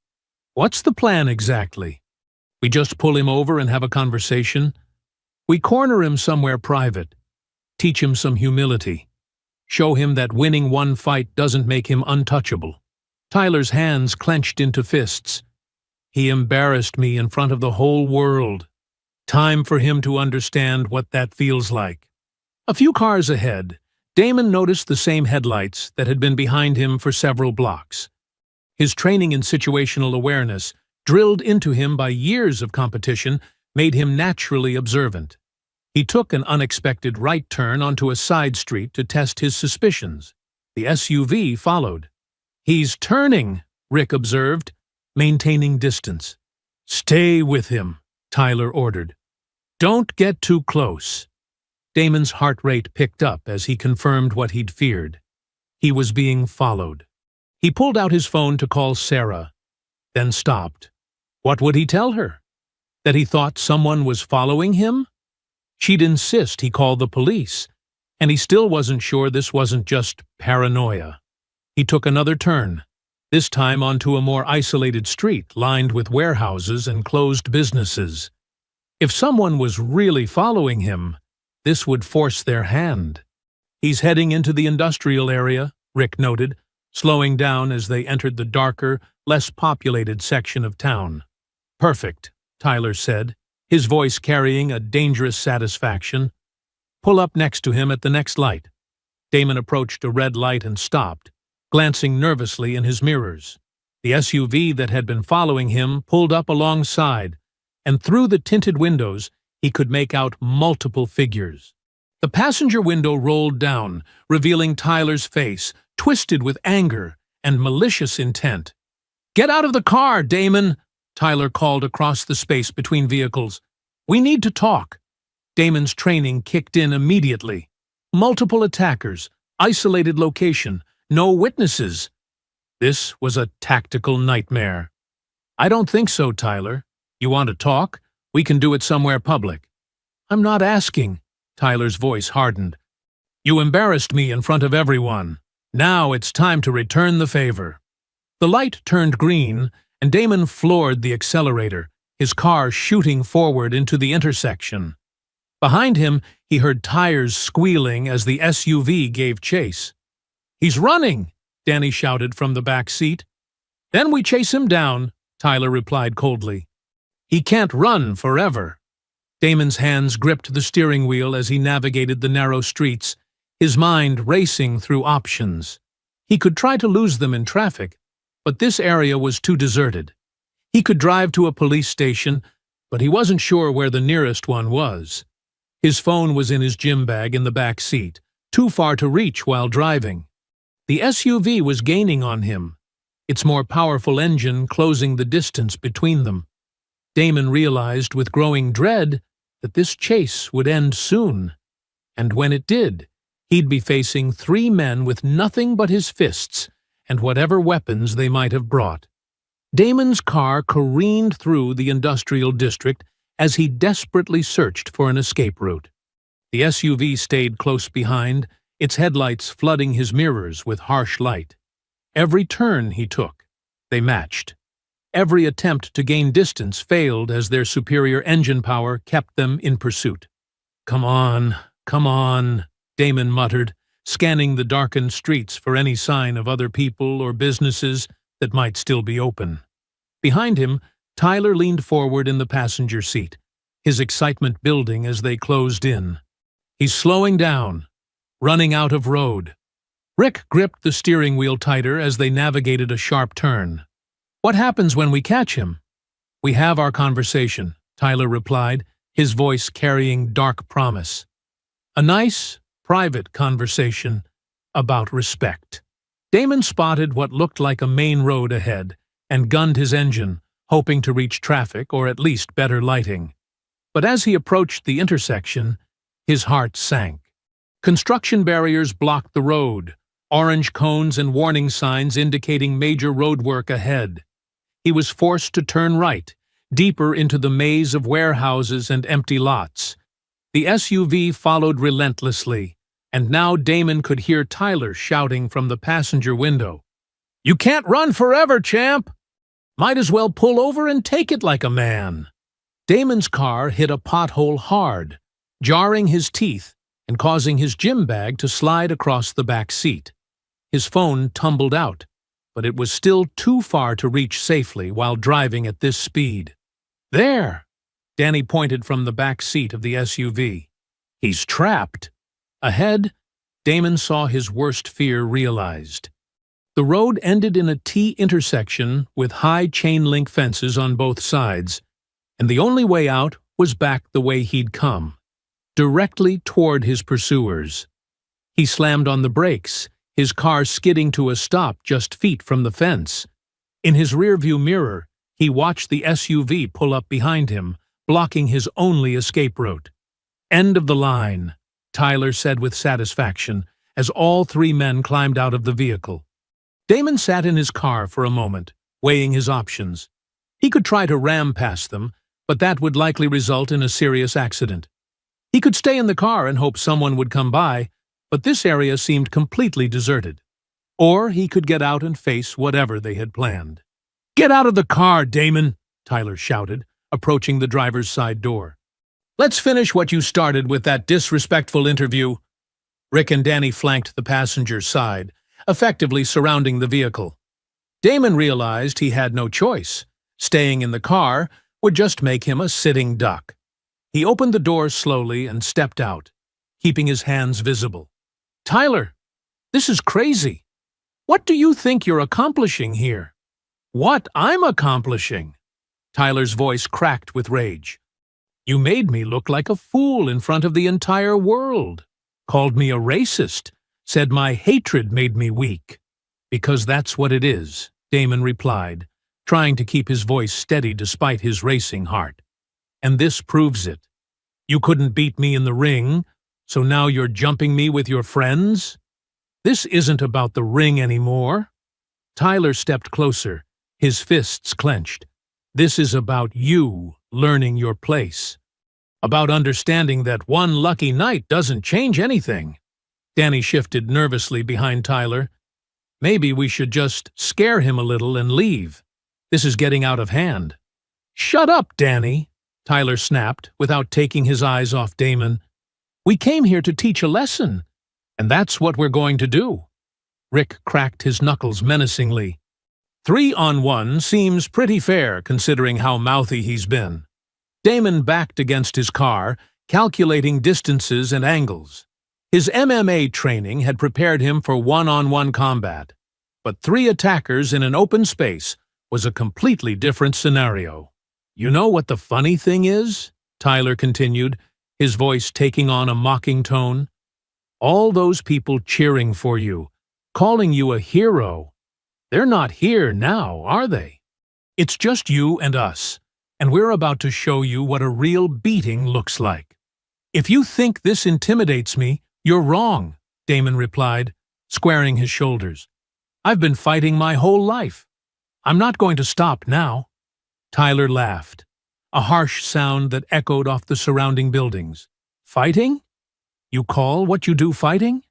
What's the plan exactly? We just pull him over and have a conversation? We corner him somewhere private. Teach him some humility. Show him that winning one fight doesn't make him untouchable. Tyler's hands clenched into fists. He embarrassed me in front of the whole world. Time for him to understand what that feels like. A few cars ahead, Damon noticed the same headlights that had been behind him for several blocks. His training in situational awareness, drilled into him by years of competition, made him naturally observant. He took an unexpected right turn onto a side street to test his suspicions. The SUV followed. He's turning, Rick observed, maintaining distance. Stay with him, Tyler ordered. Don't get too close. Damon's heart rate picked up as he confirmed what he'd feared. He was being followed. He pulled out his phone to call Sarah, then stopped. What would he tell her? That he thought someone was following him? She'd insist he call the police, and he still wasn't sure this wasn't just paranoia. He took another turn, this time onto a more isolated street lined with warehouses and closed businesses. If someone was really following him, this would force their hand. He's heading into the industrial area, Rick noted, slowing down as they entered the darker, less populated section of town. Perfect, Tyler said, his voice carrying a dangerous satisfaction. Pull up next to him at the next light. Damon approached a red light and stopped, glancing nervously in his mirrors. The SUV that had been following him pulled up alongside, and through the tinted windows he could make out multiple figures. The passenger window rolled down, revealing Tyler's face, twisted with anger and malicious intent. "Get out of the car, Damon!" Tyler called across the space between vehicles. "We need to talk." Damon's training kicked in immediately. Multiple attackers, isolated location, no witnesses. This was a tactical nightmare. "I don't think so, Tyler. You want to talk? We can do it somewhere public." "I'm not asking." Tyler's voice hardened. "You embarrassed me in front of everyone. Now it's time to return the favor." The light turned green, and Damon floored the accelerator, his car shooting forward into the intersection. Behind him, he heard tires squealing as the SUV gave chase. "He's running!" Danny shouted from the back seat. "Then we chase him down," Tyler replied coldly. "He can't run forever." Damon's hands gripped the steering wheel as he navigated the narrow streets, his mind racing through options. He could try to lose them in traffic, but this area was too deserted. He could drive to a police station, but he wasn't sure where the nearest one was. His phone was in his gym bag in the back seat, too far to reach while driving. The SUV was gaining on him, its more powerful engine closing the distance between them. Damon realized with growing dread that this chase would end soon, and when it did, he'd be facing 3 men with nothing but his fists and whatever weapons they might have brought. Damon's car careened through the industrial district as he desperately searched for an escape route. The SUV stayed close behind, its headlights flooding his mirrors with harsh light. Every turn he took, they matched. Every attempt to gain distance failed as their superior engine power kept them in pursuit. Come on," Damon muttered, scanning the darkened streets for any sign of other people or businesses that might still be open. Behind him, Tyler leaned forward in the passenger seat, his excitement building as they closed in. He's slowing down, running out of road. Rick gripped the steering wheel tighter as they navigated a sharp turn. "What happens when we catch him?" "We have our conversation," Tyler replied, his voice carrying dark promise. A nice, private conversation about respect. Damon spotted what looked like a main road ahead and gunned his engine, hoping to reach traffic or at least better lighting. But as he approached the intersection, his heart sank. Construction barriers blocked the road, orange cones and warning signs indicating major roadwork ahead. He was forced to turn right, deeper into the maze of warehouses and empty lots. The SUV followed relentlessly, and now Damon could hear Tyler shouting from the passenger window. "You can't run forever, champ! Might as well pull over and take it like a man." Damon's car hit a pothole hard, jarring his teeth and causing his gym bag to slide across the back seat. His phone tumbled out, but it was still too far to reach safely while driving at this speed. "There!" Danny pointed from the back seat of the SUV. "He's trapped." Ahead, Damon saw his worst fear realized. The road ended in a T-intersection with high chain-link fences on both sides, and the only way out was back the way he'd come, directly toward his pursuers. He slammed on the brakes, his car skidding to a stop just feet from the fence. In his rearview mirror, he watched the SUV pull up behind him, blocking his only escape route. "End of the line," Tyler said with satisfaction, as all 3 men climbed out of the vehicle. Damon sat in his car for a moment, weighing his options. He could try to ram past them, but that would likely result in a serious accident. He could stay in the car and hope someone would come by, but this area seemed completely deserted. Or he could get out and face whatever they had planned. "Get out of the car, Damon!" Tyler shouted, approaching the driver's side door. "Let's finish what you started with that disrespectful interview." Rick and Danny flanked the passenger's side, effectively surrounding the vehicle. Damon realized he had no choice. Staying in the car would just make him a sitting duck. He opened the door slowly and stepped out, keeping his hands visible. "Tyler, this is crazy. What do you think you're accomplishing here?" "What I'm accomplishing?" Tyler's voice cracked with rage. "You made me look like a fool in front of the entire world. Called me a racist, said my hatred made me weak." "Because that's what it is," Damon replied, trying to keep his voice steady despite his racing heart. "And this proves it. You couldn't beat me in the ring, so now you're jumping me with your friends? This isn't about the ring anymore." Tyler stepped closer, his fists clenched. "This is about you learning your place. About understanding that one lucky night doesn't change anything." Danny shifted nervously behind Tyler. "Maybe we should just scare him a little and leave. This is getting out of hand." "Shut up, Danny," Tyler snapped without taking his eyes off Damon. "We came here to teach a lesson, and that's what we're going to do." Rick cracked his knuckles menacingly. 3-on-1 seems pretty fair considering how mouthy he's been. Damon backed against his car, calculating distances and angles. His MMA training had prepared him for one-on-one combat, but 3 attackers in an open space was a completely different scenario. "You know what the funny thing is?" Tyler continued, his voice taking on a mocking tone. "All those people cheering for you, calling you a hero, they're not here now, are they? It's just you and us, and we're about to show you what a real beating looks like." "If you think this intimidates me, you're wrong," Damon replied, squaring his shoulders. "I've been fighting my whole life. I'm not going to stop now." Tyler laughed, a harsh sound that echoed off the surrounding buildings. "Fighting? You call what you do fighting?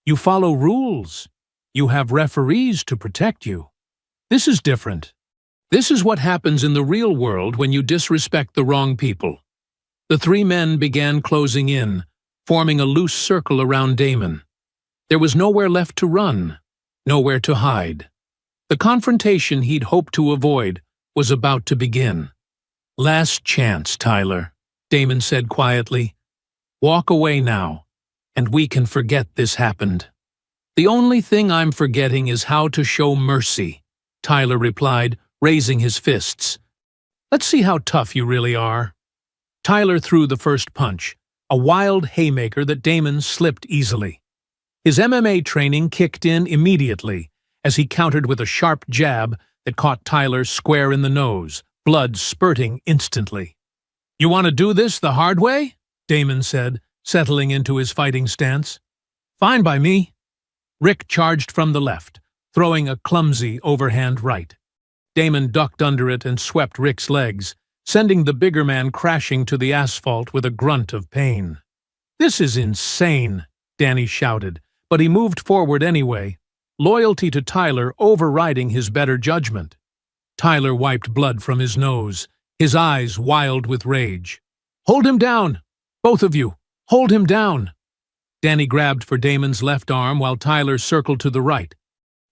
You follow rules. You have referees to protect you. This is different. This is what happens in the real world when you disrespect the wrong people." The 3 men began closing in, forming a loose circle around Damon. There was nowhere left to run, nowhere to hide. The confrontation he'd hoped to avoid was about to begin. "Last chance, Tyler," Damon said quietly. "Walk away now, and we can forget this happened." "The only thing I'm forgetting is how to show mercy," Tyler replied, raising his fists. "Let's see how tough you really are." Tyler threw the first punch, a wild haymaker that Damon slipped easily. His MMA training kicked in immediately as he countered with a sharp jab that caught Tyler square in the nose, blood spurting instantly. "You want to do this the hard way?" Damon said, settling into his fighting stance. "Fine by me." Rick charged from the left, throwing a clumsy overhand right. Damon ducked under it and swept Rick's legs, sending the bigger man crashing to the asphalt with a grunt of pain. "This is insane," Danny shouted, but he moved forward anyway, loyalty to Tyler overriding his better judgment. Tyler wiped blood from his nose, his eyes wild with rage. "Hold him down! Both of you! Hold him down!" Danny grabbed for Damon's left arm while Tyler circled to the right.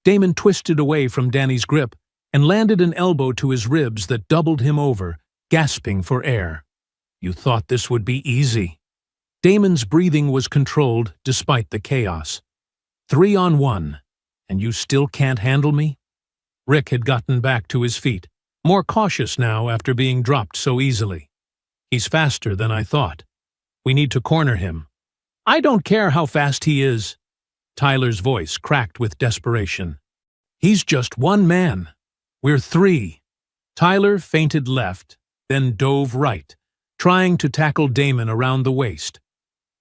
Damon twisted away from Danny's grip and landed an elbow to his ribs that doubled him over, gasping for air. "You thought this would be easy." Damon's breathing was controlled despite the chaos. 3-on-1, and you still can't handle me? Rick had gotten back to his feet, more cautious now after being dropped so easily. "He's faster than I thought. We need to corner him." "I don't care how fast he is." Tyler's voice cracked with desperation. "He's just one man. We're 3. Tyler feinted left, then dove right, trying to tackle Damon around the waist.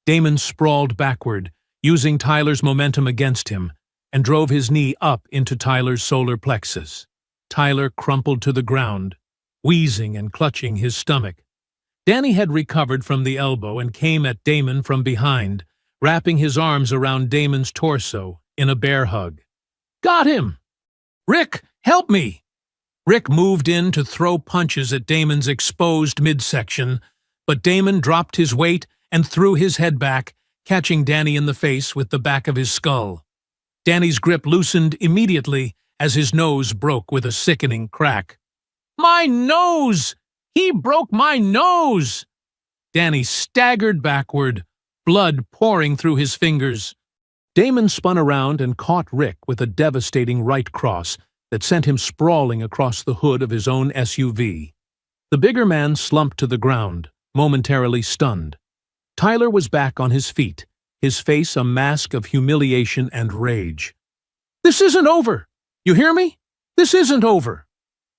Damon sprawled backward, using Tyler's momentum against him, and drove his knee up into Tyler's solar plexus. Tyler crumpled to the ground, wheezing and clutching his stomach. Danny had recovered from the elbow and came at Damon from behind, wrapping his arms around Damon's torso in a bear hug. "Got him! Rick, help me!" Rick moved in to throw punches at Damon's exposed midsection, but Damon dropped his weight and threw his head back, catching Danny in the face with the back of his skull. Danny's grip loosened immediately as his nose broke with a sickening crack. "My nose! He broke my nose!" Danny staggered backward, blood pouring through his fingers. Damon spun around and caught Rick with a devastating right cross that sent him sprawling across the hood of his own SUV. The bigger man slumped to the ground, momentarily stunned. Tyler was back on his feet, his face a mask of humiliation and rage. "This isn't over! You hear me? This isn't over!"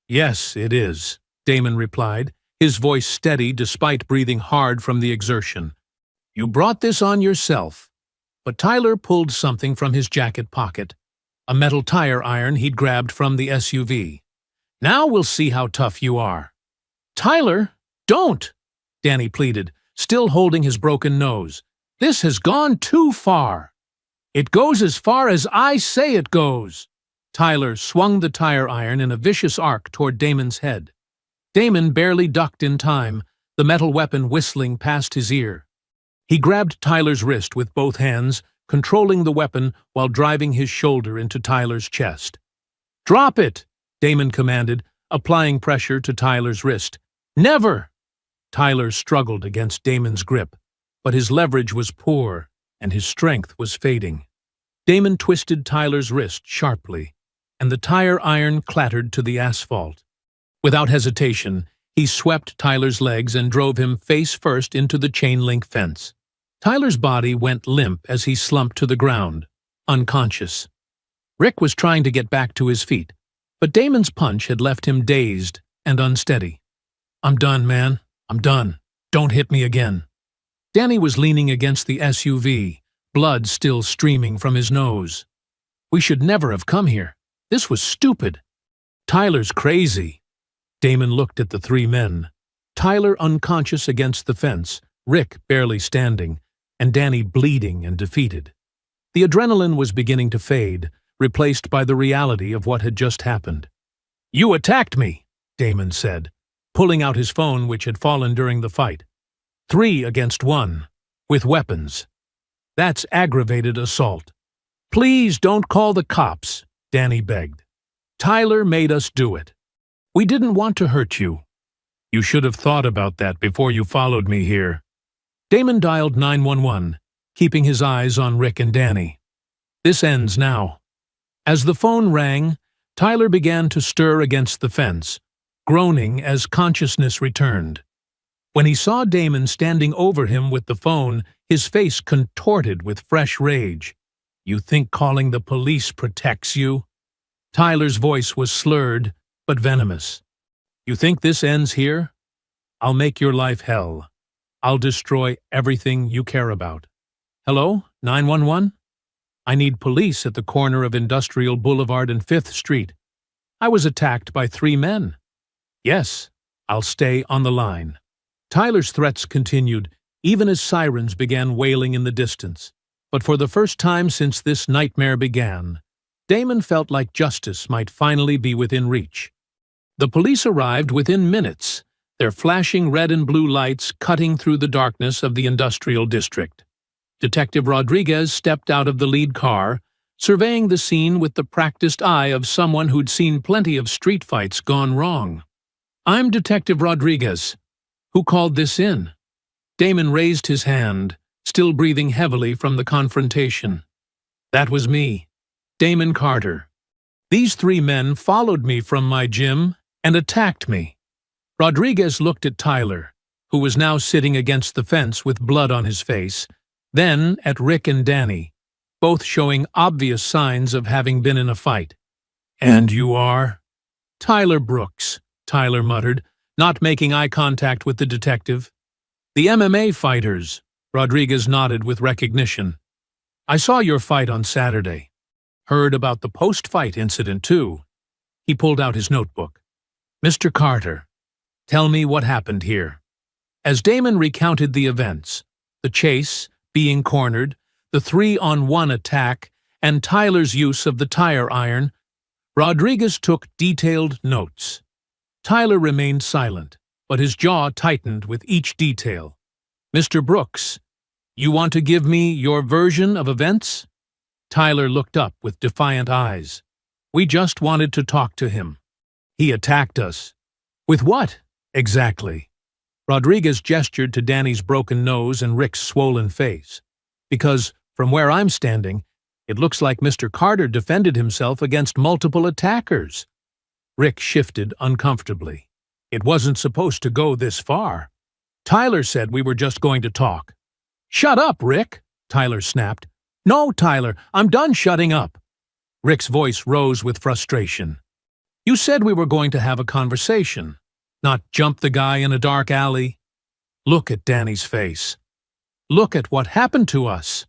"Yes, it is," Damon replied, his voice steady despite breathing hard from the exertion. "You brought this on yourself." But Tyler pulled something from his jacket pocket, a metal tire iron he'd grabbed from the SUV. "Now we'll see how tough you are." "Tyler, don't!" Danny pleaded, still holding his broken nose. "This has gone too far." "It goes as far as I say it goes." Tyler swung the tire iron in a vicious arc toward Damon's head. Damon barely ducked in time, the metal weapon whistling past his ear. He grabbed Tyler's wrist with both hands, controlling the weapon while driving his shoulder into Tyler's chest. "Drop it!" Damon commanded, applying pressure to Tyler's wrist. "Never!" Tyler struggled against Damon's grip, but his leverage was poor and his strength was fading. Damon twisted Tyler's wrist sharply, and the tire iron clattered to the asphalt. Without hesitation, he swept Tyler's legs and drove him face first into the chain-link fence. Tyler's body went limp as he slumped to the ground, unconscious. Rick was trying to get back to his feet, but Damon's punch had left him dazed and unsteady. "I'm done, man. I'm done. Don't hit me again." Danny was leaning against the SUV, blood still streaming from his nose. "We should never have come here. This was stupid." "Tyler's crazy." Damon looked at the three men. Tyler unconscious against the fence, Rick barely standing, and Danny bleeding and defeated. The adrenaline was beginning to fade, replaced by the reality of what had just happened. "You attacked me," Damon said, pulling out his phone which had fallen during the fight. 3 against 1, with weapons. That's aggravated assault. "Please don't call the cops," Danny begged. "Tyler made us do it. We didn't want to hurt you." "You should have thought about that before you followed me here." Damon dialed 911, keeping his eyes on Rick and Danny. "This ends now." As the phone rang, Tyler began to stir against the fence, groaning as consciousness returned. When he saw Damon standing over him with the phone, his face contorted with fresh rage. "You think calling the police protects you?" Tyler's voice was slurred, but venomous. "You think this ends here? I'll make your life hell. I'll destroy everything you care about." "Hello, 911? I need police at the corner of Industrial Boulevard and 5th Street. I was attacked by 3 men. "Yes, I'll stay on the line." Tyler's threats continued, even as sirens began wailing in the distance. But for the first time since this nightmare began, Damon felt like justice might finally be within reach. The police arrived within minutes, their flashing red and blue lights cutting through the darkness of the industrial district. Detective Rodriguez stepped out of the lead car, surveying the scene with the practiced eye of someone who'd seen plenty of street fights gone wrong. "I'm Detective Rodriguez. Who called this in?" Damon raised his hand, still breathing heavily from the confrontation. "That was me, Damon Carter. These 3 men followed me from my gym and attacked me." Rodriguez looked at Tyler, who was now sitting against the fence with blood on his face, then at Rick and Danny, both showing obvious signs of having been in a fight. "And you are?" "Tyler Brooks," Tyler muttered, not making eye contact with the detective. "The MMA fighters," Rodriguez nodded with recognition. "I saw your fight on Saturday." Heard about the post-fight incident, too. He pulled out his notebook. Mr. Carter, tell me what happened here. As Damon recounted the events, the chase, being cornered, the 3-on-1 attack, and Tyler's use of the tire iron, Rodriguez took detailed notes. Tyler remained silent, but his jaw tightened with each detail. Mr. Brooks, you want to give me your version of events? Tyler looked up with defiant eyes. We just wanted to talk to him. He attacked us. With what, exactly? Rodriguez gestured to Danny's broken nose and Rick's swollen face. Because, from where I'm standing, it looks like Mr. Carter defended himself against multiple attackers. Rick shifted uncomfortably. It wasn't supposed to go this far. Tyler said we were just going to talk. Shut up, Rick, Tyler snapped. No, Tyler, I'm done shutting up. Rick's voice rose with frustration. You said we were going to have a conversation, not jump the guy in a dark alley. Look at Danny's face. Look at what happened to us.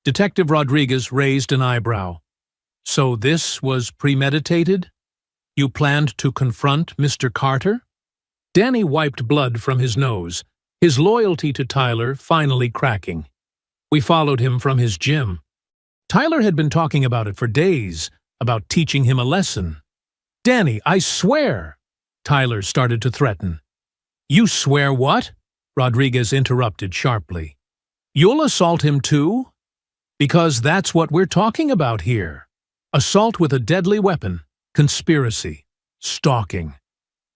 Detective Rodriguez raised an eyebrow. So this was premeditated? You planned to confront Mr. Carter? Danny wiped blood from his nose, his loyalty to Tyler finally cracking. We followed him from his gym. Tyler had been talking about it for days, about teaching him a lesson. Danny, I swear! Tyler started to threaten. You swear what? Rodriguez interrupted sharply. You'll assault him too? Because that's what we're talking about here. Assault with a deadly weapon, conspiracy, stalking.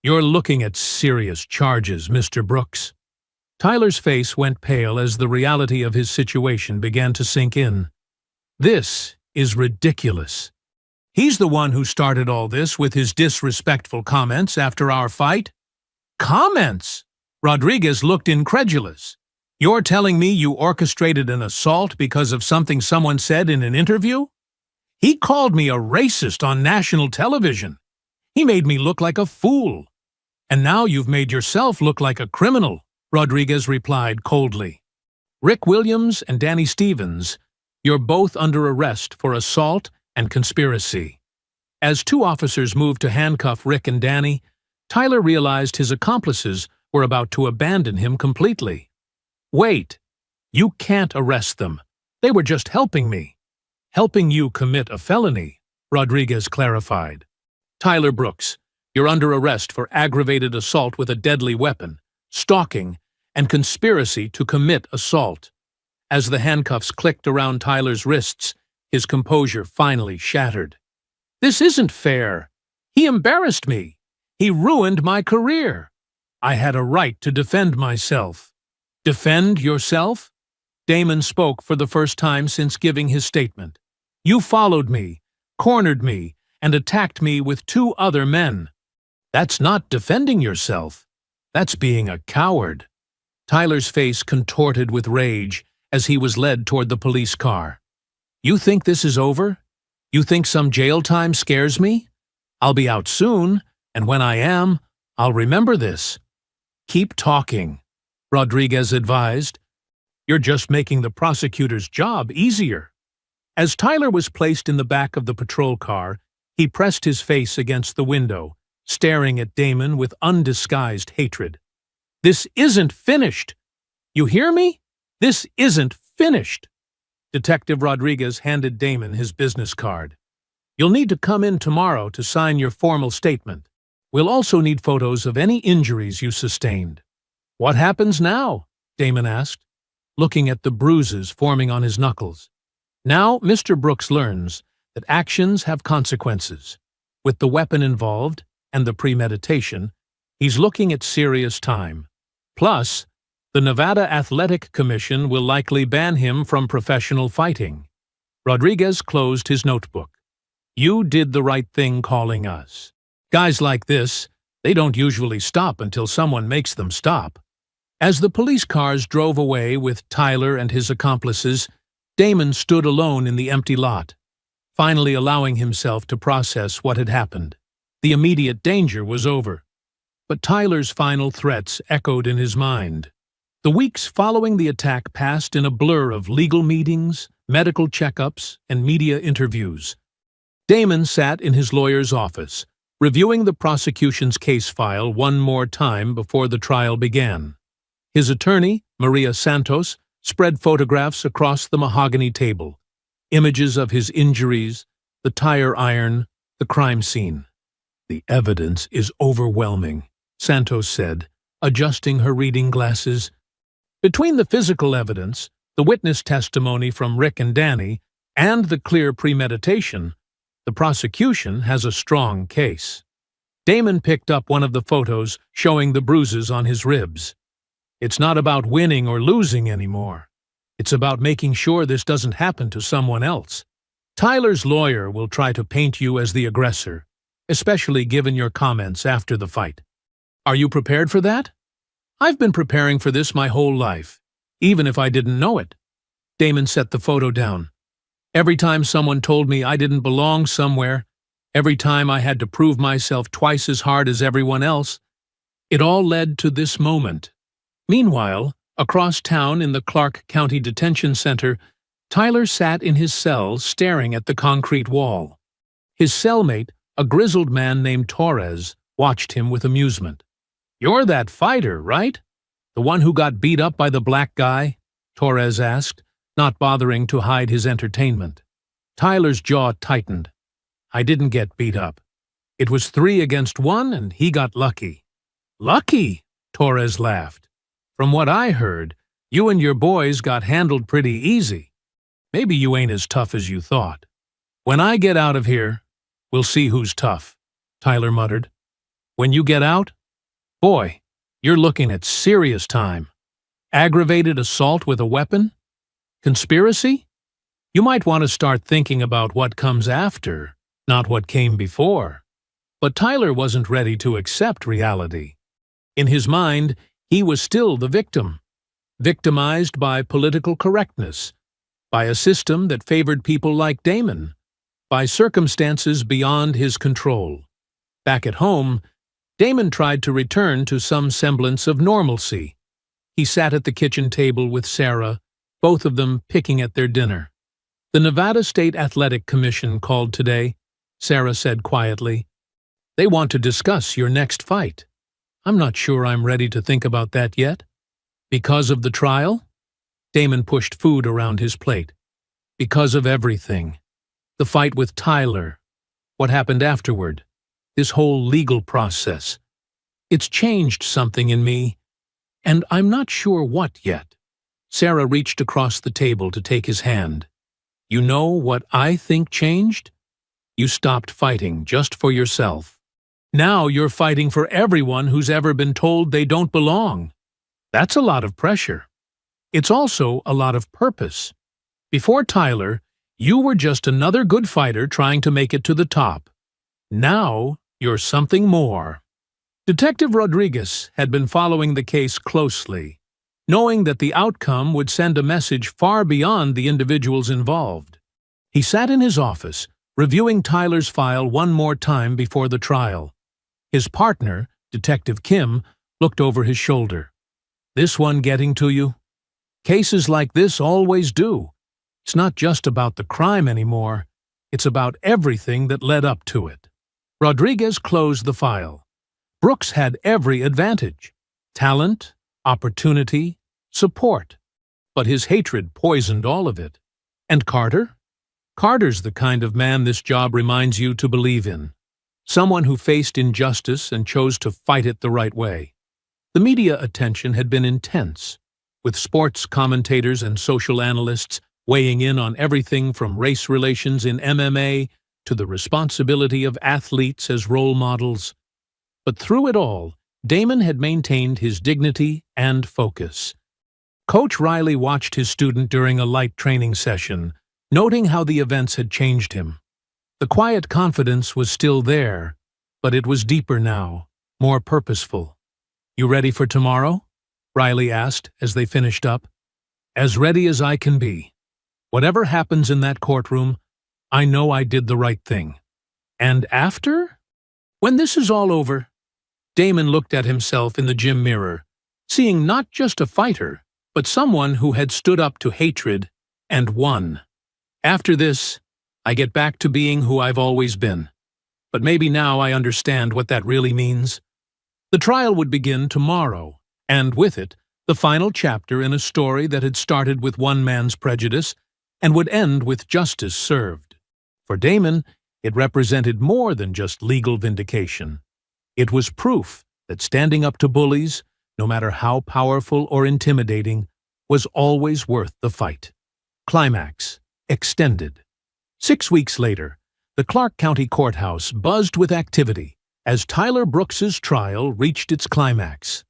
You're looking at serious charges, Mr. Brooks. Tyler's face went pale as the reality of his situation began to sink in. This is ridiculous. He's the one who started all this with his disrespectful comments after our fight. Comments? Rodriguez looked incredulous. You're telling me you orchestrated an assault because of something someone said in an interview? He called me a racist on national television. He made me look like a fool. And now you've made yourself look like a criminal, Rodriguez replied coldly. Rick Williams and Danny Stevens, you're both under arrest for assault and conspiracy. As two officers moved to handcuff Rick and Danny, Tyler realized his accomplices were about to abandon him completely. Wait, you can't arrest them. They were just helping me. Helping you commit a felony, Rodriguez clarified. Tyler Brooks, you're under arrest for aggravated assault with a deadly weapon, stalking, and conspiracy to commit assault. As the handcuffs clicked around Tyler's wrists, his composure finally shattered. This isn't fair. He embarrassed me. He ruined my career. I had a right to defend myself. Defend yourself? Damon spoke for the first time since giving his statement. You followed me, cornered me, and attacked me with two other men. That's not defending yourself. That's being a coward. Tyler's face contorted with rage as he was led toward the police car. You think this is over? You think some jail time scares me? I'll be out soon, and when I am, I'll remember this. Keep talking, Rodriguez advised. You're just making the prosecutor's job easier. As Tyler was placed in the back of the patrol car, he pressed his face against the window, staring at Damon with undisguised hatred. This isn't finished. You hear me? This isn't finished. Detective Rodriguez handed Damon his business card. You'll need to come in tomorrow to sign your formal statement. We'll also need photos of any injuries you sustained. What happens now? Damon asked, looking at the bruises forming on his knuckles. Now Mr. Brooks learns that actions have consequences. With the weapon involved and the premeditation, he's looking at serious time. Plus, the Nevada Athletic Commission will likely ban him from professional fighting. Rodriguez closed his notebook. You did the right thing calling us. Guys like this, they don't usually stop until someone makes them stop. As the police cars drove away with Tyler and his accomplices, Damon stood alone in the empty lot, finally allowing himself to process what had happened. The immediate danger was over. But Tyler's final threats echoed in his mind. The weeks following the attack passed in a blur of legal meetings, medical checkups, and media interviews. Damon sat in his lawyer's office, reviewing the prosecution's case file one more time before the trial began. His attorney, Maria Santos, spread photographs across the mahogany table, images of his injuries, the tire iron, the crime scene. "The evidence is overwhelming," Santos said, adjusting her reading glasses. "Between the physical evidence, the witness testimony from Rick and Danny, and the clear premeditation, the prosecution has a strong case." Damon picked up one of the photos showing the bruises on his ribs. "It's not about winning or losing anymore. It's about making sure this doesn't happen to someone else. Tyler's lawyer will try to paint you as the aggressor, especially given your comments after the fight. Are you prepared for that?" "I've been preparing for this my whole life, even if I didn't know it." Damon set the photo down. "Every time someone told me I didn't belong somewhere, every time I had to prove myself twice as hard as everyone else, it all led to this moment." Meanwhile, across town in the Clark County Detention Center, Tyler sat in his cell staring at the concrete wall. His cellmate, a grizzled man named Torres, watched him with amusement. "You're that fighter, right? The one who got beat up by the black guy?" Torres asked, not bothering to hide his entertainment. Tyler's jaw tightened. "I didn't get beat up. It was 3 against 1 and he got lucky." "Lucky?" Torres laughed. "From what I heard, you and your boys got handled pretty easy. Maybe you ain't as tough as you thought." "When I get out of here, we'll see who's tough," Tyler muttered. "When you get out? Boy, you're looking at serious time. Aggravated assault with a weapon? Conspiracy? You might want to start thinking about what comes after, not what came before." But Tyler wasn't ready to accept reality. In his mind, he was still the victim, victimized by political correctness, by a system that favored people like Damon, by circumstances beyond his control. Back at home, Damon tried to return to some semblance of normalcy. He sat at the kitchen table with Sarah, both of them picking at their dinner. "The Nevada State Athletic Commission called today," Sarah said quietly. "They want to discuss your next fight. I'm not sure I'm ready to think about that yet." "Because of the trial?" Damon pushed food around his plate. "Because of everything. The fight with Tyler. What happened afterward. This whole legal process. It's changed something in me, and I'm not sure what yet." Sarah reached across the table to take his hand. "You know what I think changed? You stopped fighting just for yourself. Now you're fighting for everyone who's ever been told they don't belong. That's a lot of pressure. It's also a lot of purpose. Before Tyler, you were just another good fighter trying to make it to the top. Now you're something more." Detective Rodriguez had been following the case closely, knowing that the outcome would send a message far beyond the individuals involved. He sat in his office, reviewing Tyler's file one more time before the trial. His partner, Detective Kim, looked over his shoulder. "This one getting to you? Cases like this always do. It's not just about the crime anymore. It's about everything that led up to it." Rodriguez closed the file. Brooks had every advantage: talent, opportunity, support. But his hatred poisoned all of it. And Carter? Carter's the kind of man this job reminds you to believe in. Someone who faced injustice and chose to fight it the right way. The media attention had been intense, with sports commentators and social analysts weighing in on everything from race relations in MMA to the responsibility of athletes as role models. But through it all, Damon had maintained his dignity and focus. Coach Riley watched his student during a light training session, noting how the events had changed him. The quiet confidence was still there, but it was deeper now, more purposeful. "You ready for tomorrow?" Riley asked as they finished up. "As ready as I can be. Whatever happens in that courtroom, I know I did the right thing. And after? When this is all over." Damon looked at himself in the gym mirror, seeing not just a fighter, but someone who had stood up to hatred and won. "After this, I get back to being who I've always been. But maybe now I understand what that really means. The trial would begin tomorrow, and with it, the final chapter in a story that had started with one man's prejudice and would end with justice served. For Damon, it represented more than just legal vindication. It was proof that standing up to bullies, no matter how powerful or intimidating, was always worth the fight. Climax extended. 6 weeks later, the Clark County Courthouse buzzed with activity as Tyler Brooks's trial reached its climax.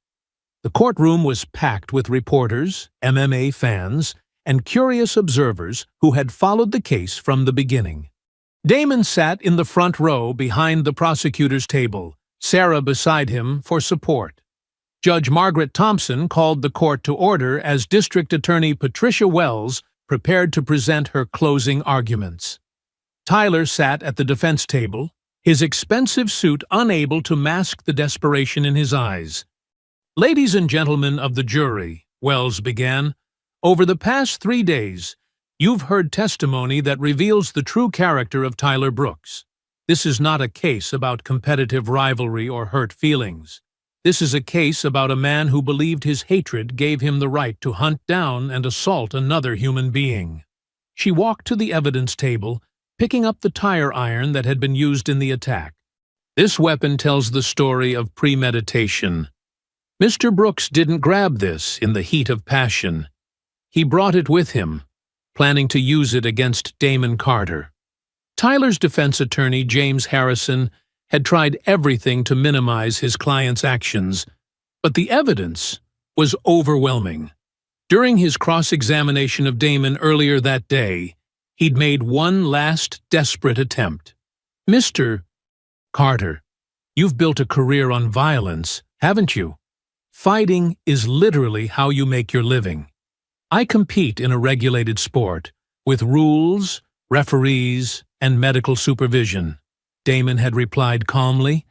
The courtroom was packed with reporters, MMA fans, and curious observers who had followed the case from the beginning. Damon sat in the front row behind the prosecutor's table, Sarah beside him for support. Judge Margaret Thompson called the court to order as District Attorney Patricia Wells prepared to present her closing arguments. Tyler sat at the defense table, his expensive suit unable to mask the desperation in his eyes. "Ladies and gentlemen of the jury," Wells began, "over the past 3 days, you've heard testimony that reveals the true character of Tyler Brooks. This is not a case about competitive rivalry or hurt feelings. This is a case about a man who believed his hatred gave him the right to hunt down and assault another human being." She walked to the evidence table, picking up the tire iron that had been used in the attack. "This weapon tells the story of premeditation. Mr. Brooks didn't grab this in the heat of passion. He brought it with him, planning to use it against Damon Carter." Tyler's defense attorney, James Harrison, had tried everything to minimize his client's actions, but the evidence was overwhelming. During his cross-examination of Damon earlier that day, he'd made one last desperate attempt. "Mr. Carter, you've built a career on violence, haven't you? Fighting is literally how you make your living. I compete in a regulated sport, with rules, referees, and medical supervision," Damon had replied calmly.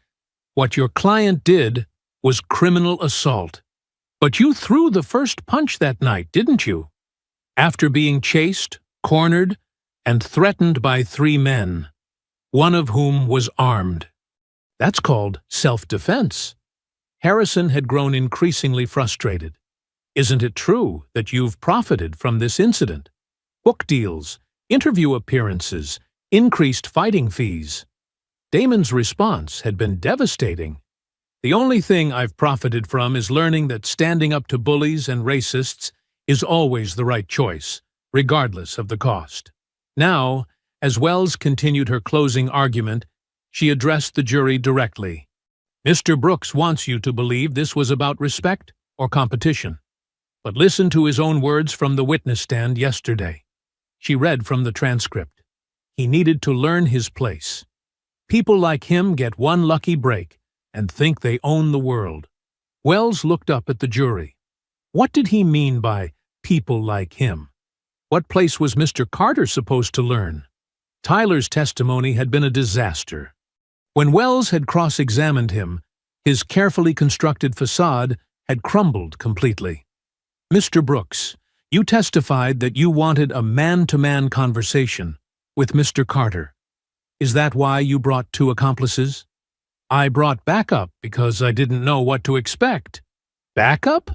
"What your client did was criminal assault. But you threw the first punch that night, didn't you? After being chased, cornered, and threatened by 3 men, one of whom was armed. That's called self-defense." Harrison had grown increasingly frustrated. "Isn't it true that you've profited from this incident? Book deals, interview appearances, increased fighting fees." Damon's response had been devastating. "The only thing I've profited from is learning that standing up to bullies and racists is always the right choice, regardless of the cost." Now, as Wells continued her closing argument, she addressed the jury directly. "Mr. Brooks wants you to believe this was about respect or competition. But listen to his own words from the witness stand yesterday." She read from the transcript. "He needed to learn his place. People like him get one lucky break and think they own the world." Wells looked up at the jury. What did he mean by people like him? What place was Mr. Carter supposed to learn? Tyler's testimony had been a disaster. When Wells had cross-examined him, his carefully constructed facade had crumbled completely. "Mr. Brooks, you testified that you wanted a man-to-man conversation with Mr. Carter. Is that why you brought 2 accomplices?" "I brought backup because I didn't know what to expect." "Backup?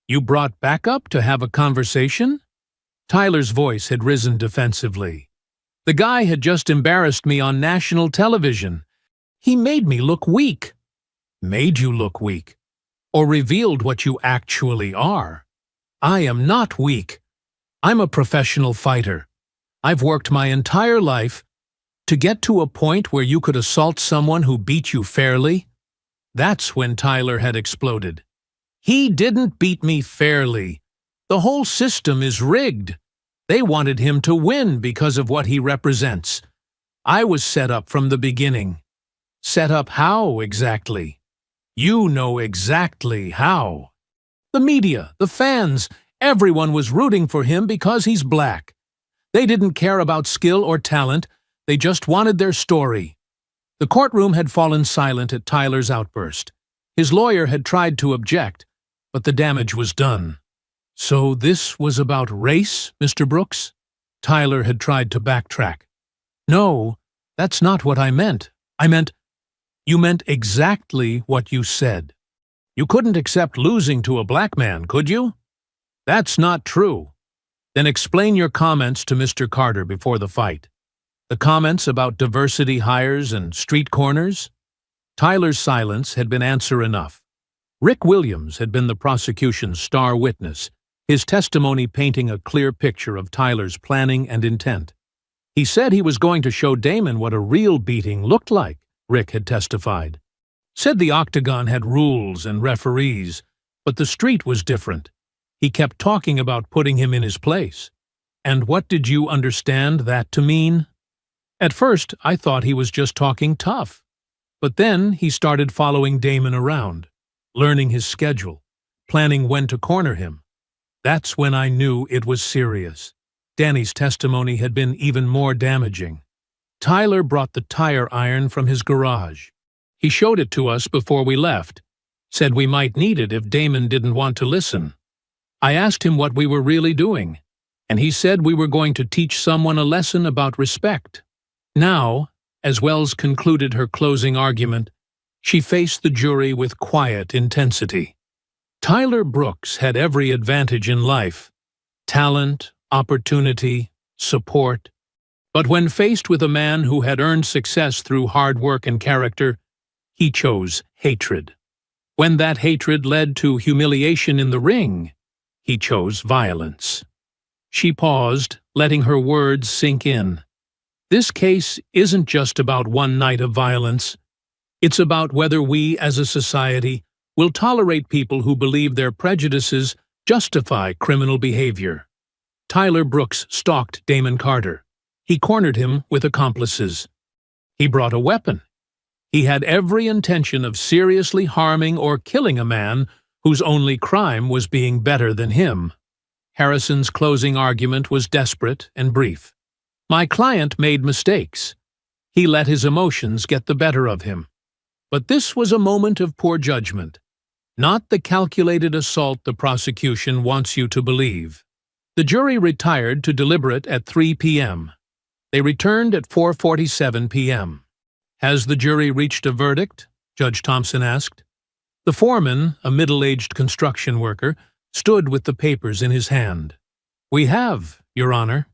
You brought backup to have a conversation?" Tyler's voice had risen defensively. "The guy had just embarrassed me on national television. He made me look weak." "Made you look weak? Or revealed what you actually are?" "I am not weak. I'm a professional fighter. I've worked my entire life to get to a point where you could assault someone who beat you fairly." That's when Tyler had exploded. "He didn't beat me fairly. The whole system is rigged. They wanted him to win because of what he represents. I was set up from the beginning." "Set up how, exactly?" "You know exactly how. The media, the fans, everyone was rooting for him because he's black. They didn't care about skill or talent, they just wanted their story." The courtroom had fallen silent at Tyler's outburst. His lawyer had tried to object, but the damage was done. "So this was about race, Mr. Brooks?" Tyler had tried to backtrack. No, that's not what I meant. You meant exactly what you said. You couldn't accept losing to a black man, could you? That's not true. Then explain your comments to Mr. Carter before the fight. The comments about diversity hires and street corners? Tyler's silence had been answer enough. Rick Williams had been the prosecution's star witness, his testimony painting a clear picture of Tyler's planning and intent. He said he was going to show Damon what a real beating looked like, Rick had testified. Said the octagon had rules and referees, but the street was different. He kept talking about putting him in his place. And what did you understand that to mean? At first, I thought he was just talking tough. But then he started following Damon around, learning his schedule, planning when to corner him. That's when I knew it was serious. Danny's testimony had been even more damaging. Tyler brought the tire iron from his garage. He showed it to us before we left, said we might need it if Damon didn't want to listen. I asked him what we were really doing, and he said we were going to teach someone a lesson about respect. Now, as Wells concluded her closing argument, she faced the jury with quiet intensity. Tyler Brooks had every advantage in life: talent, opportunity, support. But when faced with a man who had earned success through hard work and character, he chose hatred. When that hatred led to humiliation in the ring, he chose violence. She paused, letting her words sink in. This case isn't just about one night of violence. It's about whether we, as a society, will tolerate people who believe their prejudices justify criminal behavior. Tyler Brooks stalked Damon Carter. He cornered him with accomplices. He brought a weapon. He had every intention of seriously harming or killing a man whose only crime was being better than him. Harrison's closing argument was desperate and brief. My client made mistakes. He let his emotions get the better of him. But this was a moment of poor judgment, not the calculated assault the prosecution wants you to believe. The jury retired to deliberate at 3 p.m. They returned at 4:47 p.m. Has the jury reached a verdict? Judge Thompson asked. The foreman, a middle-aged construction worker, stood with the papers in his hand. We have, Your Honor.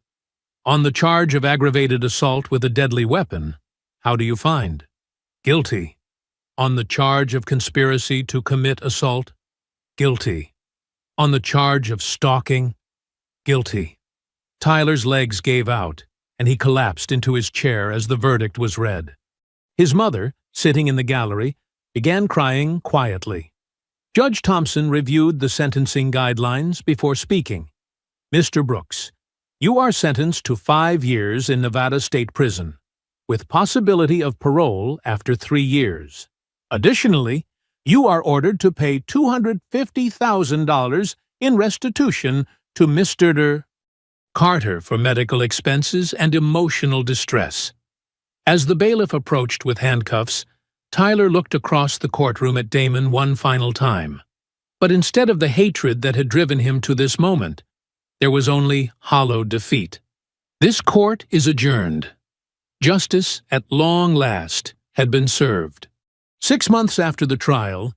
On the charge of aggravated assault with a deadly weapon, how do you find? Guilty. On the charge of conspiracy to commit assault? Guilty. On the charge of stalking? Guilty. Tyler's legs gave out, and he collapsed into his chair as the verdict was read. His mother, sitting in the gallery, began crying quietly. Judge Thompson reviewed the sentencing guidelines before speaking. Mr. Brooks, you are sentenced to 5 years in Nevada State Prison, with possibility of parole after 3 years. Additionally, you are ordered to pay $250,000 in restitution to Mr. Carter for medical expenses and emotional distress. As the bailiff approached with handcuffs, Tyler looked across the courtroom at Damon one final time. But instead of the hatred that had driven him to this moment, there was only hollow defeat. This court is adjourned. Justice, at long last, had been served. 6 months after the trial,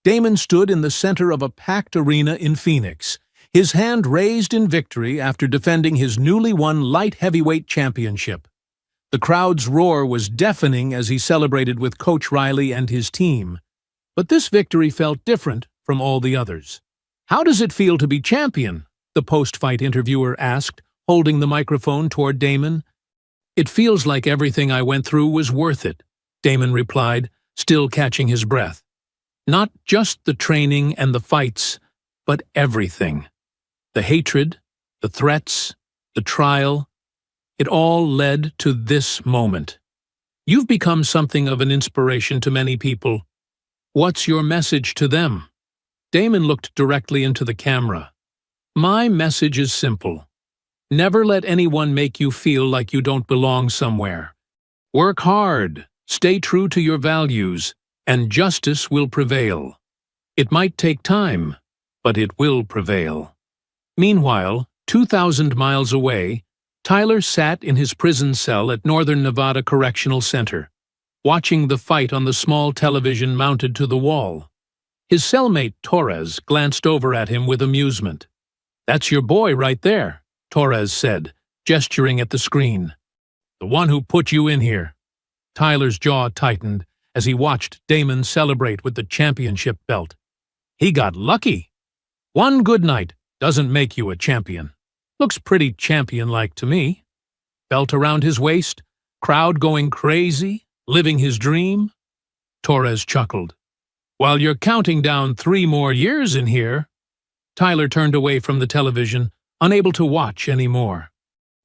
Damon stood in the center of a packed arena in Phoenix, his hand raised in victory after defending his newly won light heavyweight championship. The crowd's roar was deafening as he celebrated with Coach Riley and his team. But this victory felt different from all the others. How does it feel to be champion? The post-fight interviewer asked, holding the microphone toward Damon. It feels like everything I went through was worth it, Damon replied, still catching his breath. Not just the training and the fights, but everything. The hatred, the threats, the trial. It all led to this moment. You've become something of an inspiration to many people. What's your message to them? Damon looked directly into the camera. My message is simple. Never let anyone make you feel like you don't belong somewhere. Work hard, stay true to your values, and justice will prevail. It might take time, but it will prevail. Meanwhile, 2,000 miles away, Tyler sat in his prison cell at Northern Nevada Correctional Center, watching the fight on the small television mounted to the wall. His cellmate, Torres, glanced over at him with amusement. "That's your boy right there," Torres said, gesturing at the screen. "The one who put you in here." Tyler's jaw tightened as he watched Damon celebrate with the championship belt. He got lucky. One good night doesn't make you a champion. Looks pretty champion-like to me. Belt around his waist, crowd going crazy, living his dream. Torres chuckled. "While you're counting down 3 more years in here." Tyler turned away from the television, unable to watch anymore.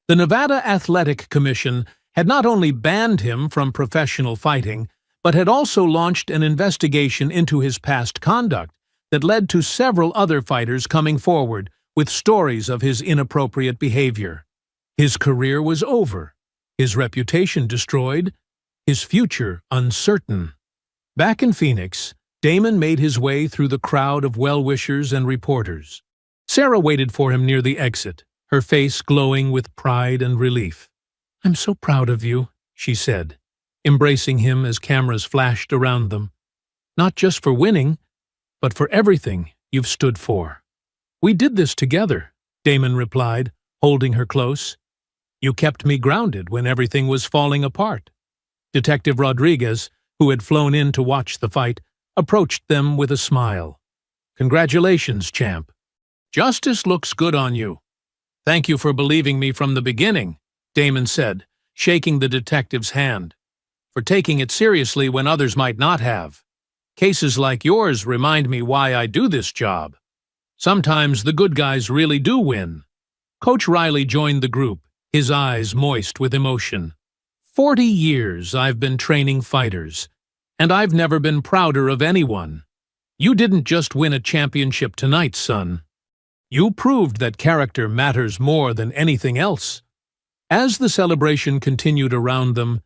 The Nevada Athletic Commission had not only banned him from professional fighting, but had also launched an investigation into his past conduct that led to several other fighters coming forward with stories of his inappropriate behavior. His career was over, his reputation destroyed, his future uncertain. Back in Phoenix, Damon made his way through the crowd of well-wishers and reporters. Sarah waited for him near the exit, her face glowing with pride and relief. "I'm so proud of you," she said, embracing him as cameras flashed around them. "Not just for winning, but for everything you've stood for." "We did this together," Damon replied, holding her close. "You kept me grounded when everything was falling apart." Detective Rodriguez, who had flown in to watch the fight, approached them with a smile. "Congratulations, champ. Justice looks good on you." "Thank you for believing me from the beginning," Damon said, shaking the detective's hand. "For taking it seriously when others might not have. Cases like yours remind me why I do this job. Sometimes the good guys really do win." Coach Riley joined the group, his eyes moist with emotion. 40 years I've been training fighters, and I've never been prouder of anyone. You didn't just win a championship tonight, son. You proved that character matters more than anything else." As the celebration continued around them,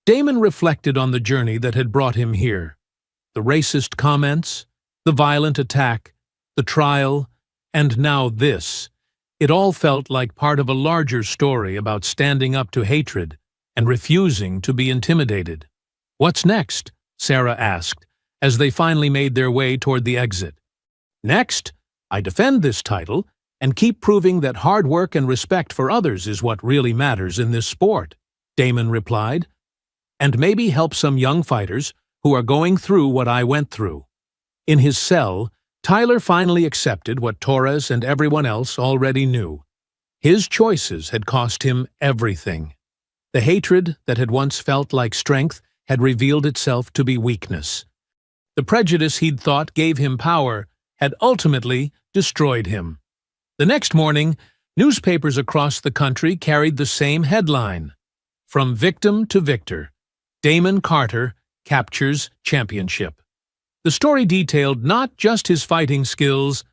Damon reflected on the journey that had brought him here. The racist comments, the violent attack, the trial, and now this. It all felt like part of a larger story about standing up to hatred and refusing to be intimidated. "What's next?" Sarah asked, as they finally made their way toward the exit. "Next, I defend this title and keep proving that hard work and respect for others is what really matters in this sport," Damon replied. "And maybe help some young fighters who are going through what I went through." In his cell, Tyler finally accepted what Torres and everyone else already knew. His choices had cost him everything. The hatred that had once felt like strength had revealed itself to be weakness. The prejudice he'd thought gave him power had ultimately destroyed him. The next morning, newspapers across the country carried the same headline. "From victim to victor, Damon Carter captures championship." The story detailed not just his fighting skills,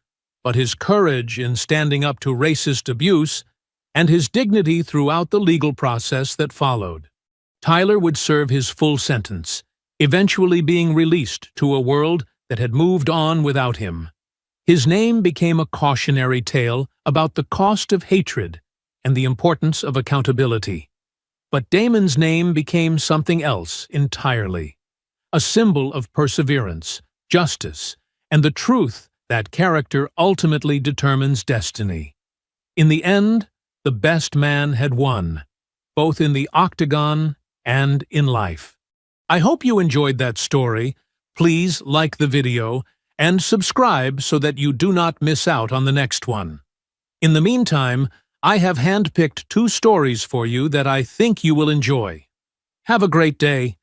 but his courage in standing up to racist abuse and his dignity throughout the legal process that followed. Tyler would serve his full sentence, eventually being released to a world that had moved on without him. His name became a cautionary tale about the cost of hatred and the importance of accountability. But Damon's name became something else entirely. A symbol of perseverance, justice, and the truth that character ultimately determines destiny. In the end, the best man had won, both in the octagon and in life. I hope you enjoyed that story. Please like the video and subscribe so that you do not miss out on the next one. In the meantime, I have handpicked 2 stories for you that I think you will enjoy. Have a great day.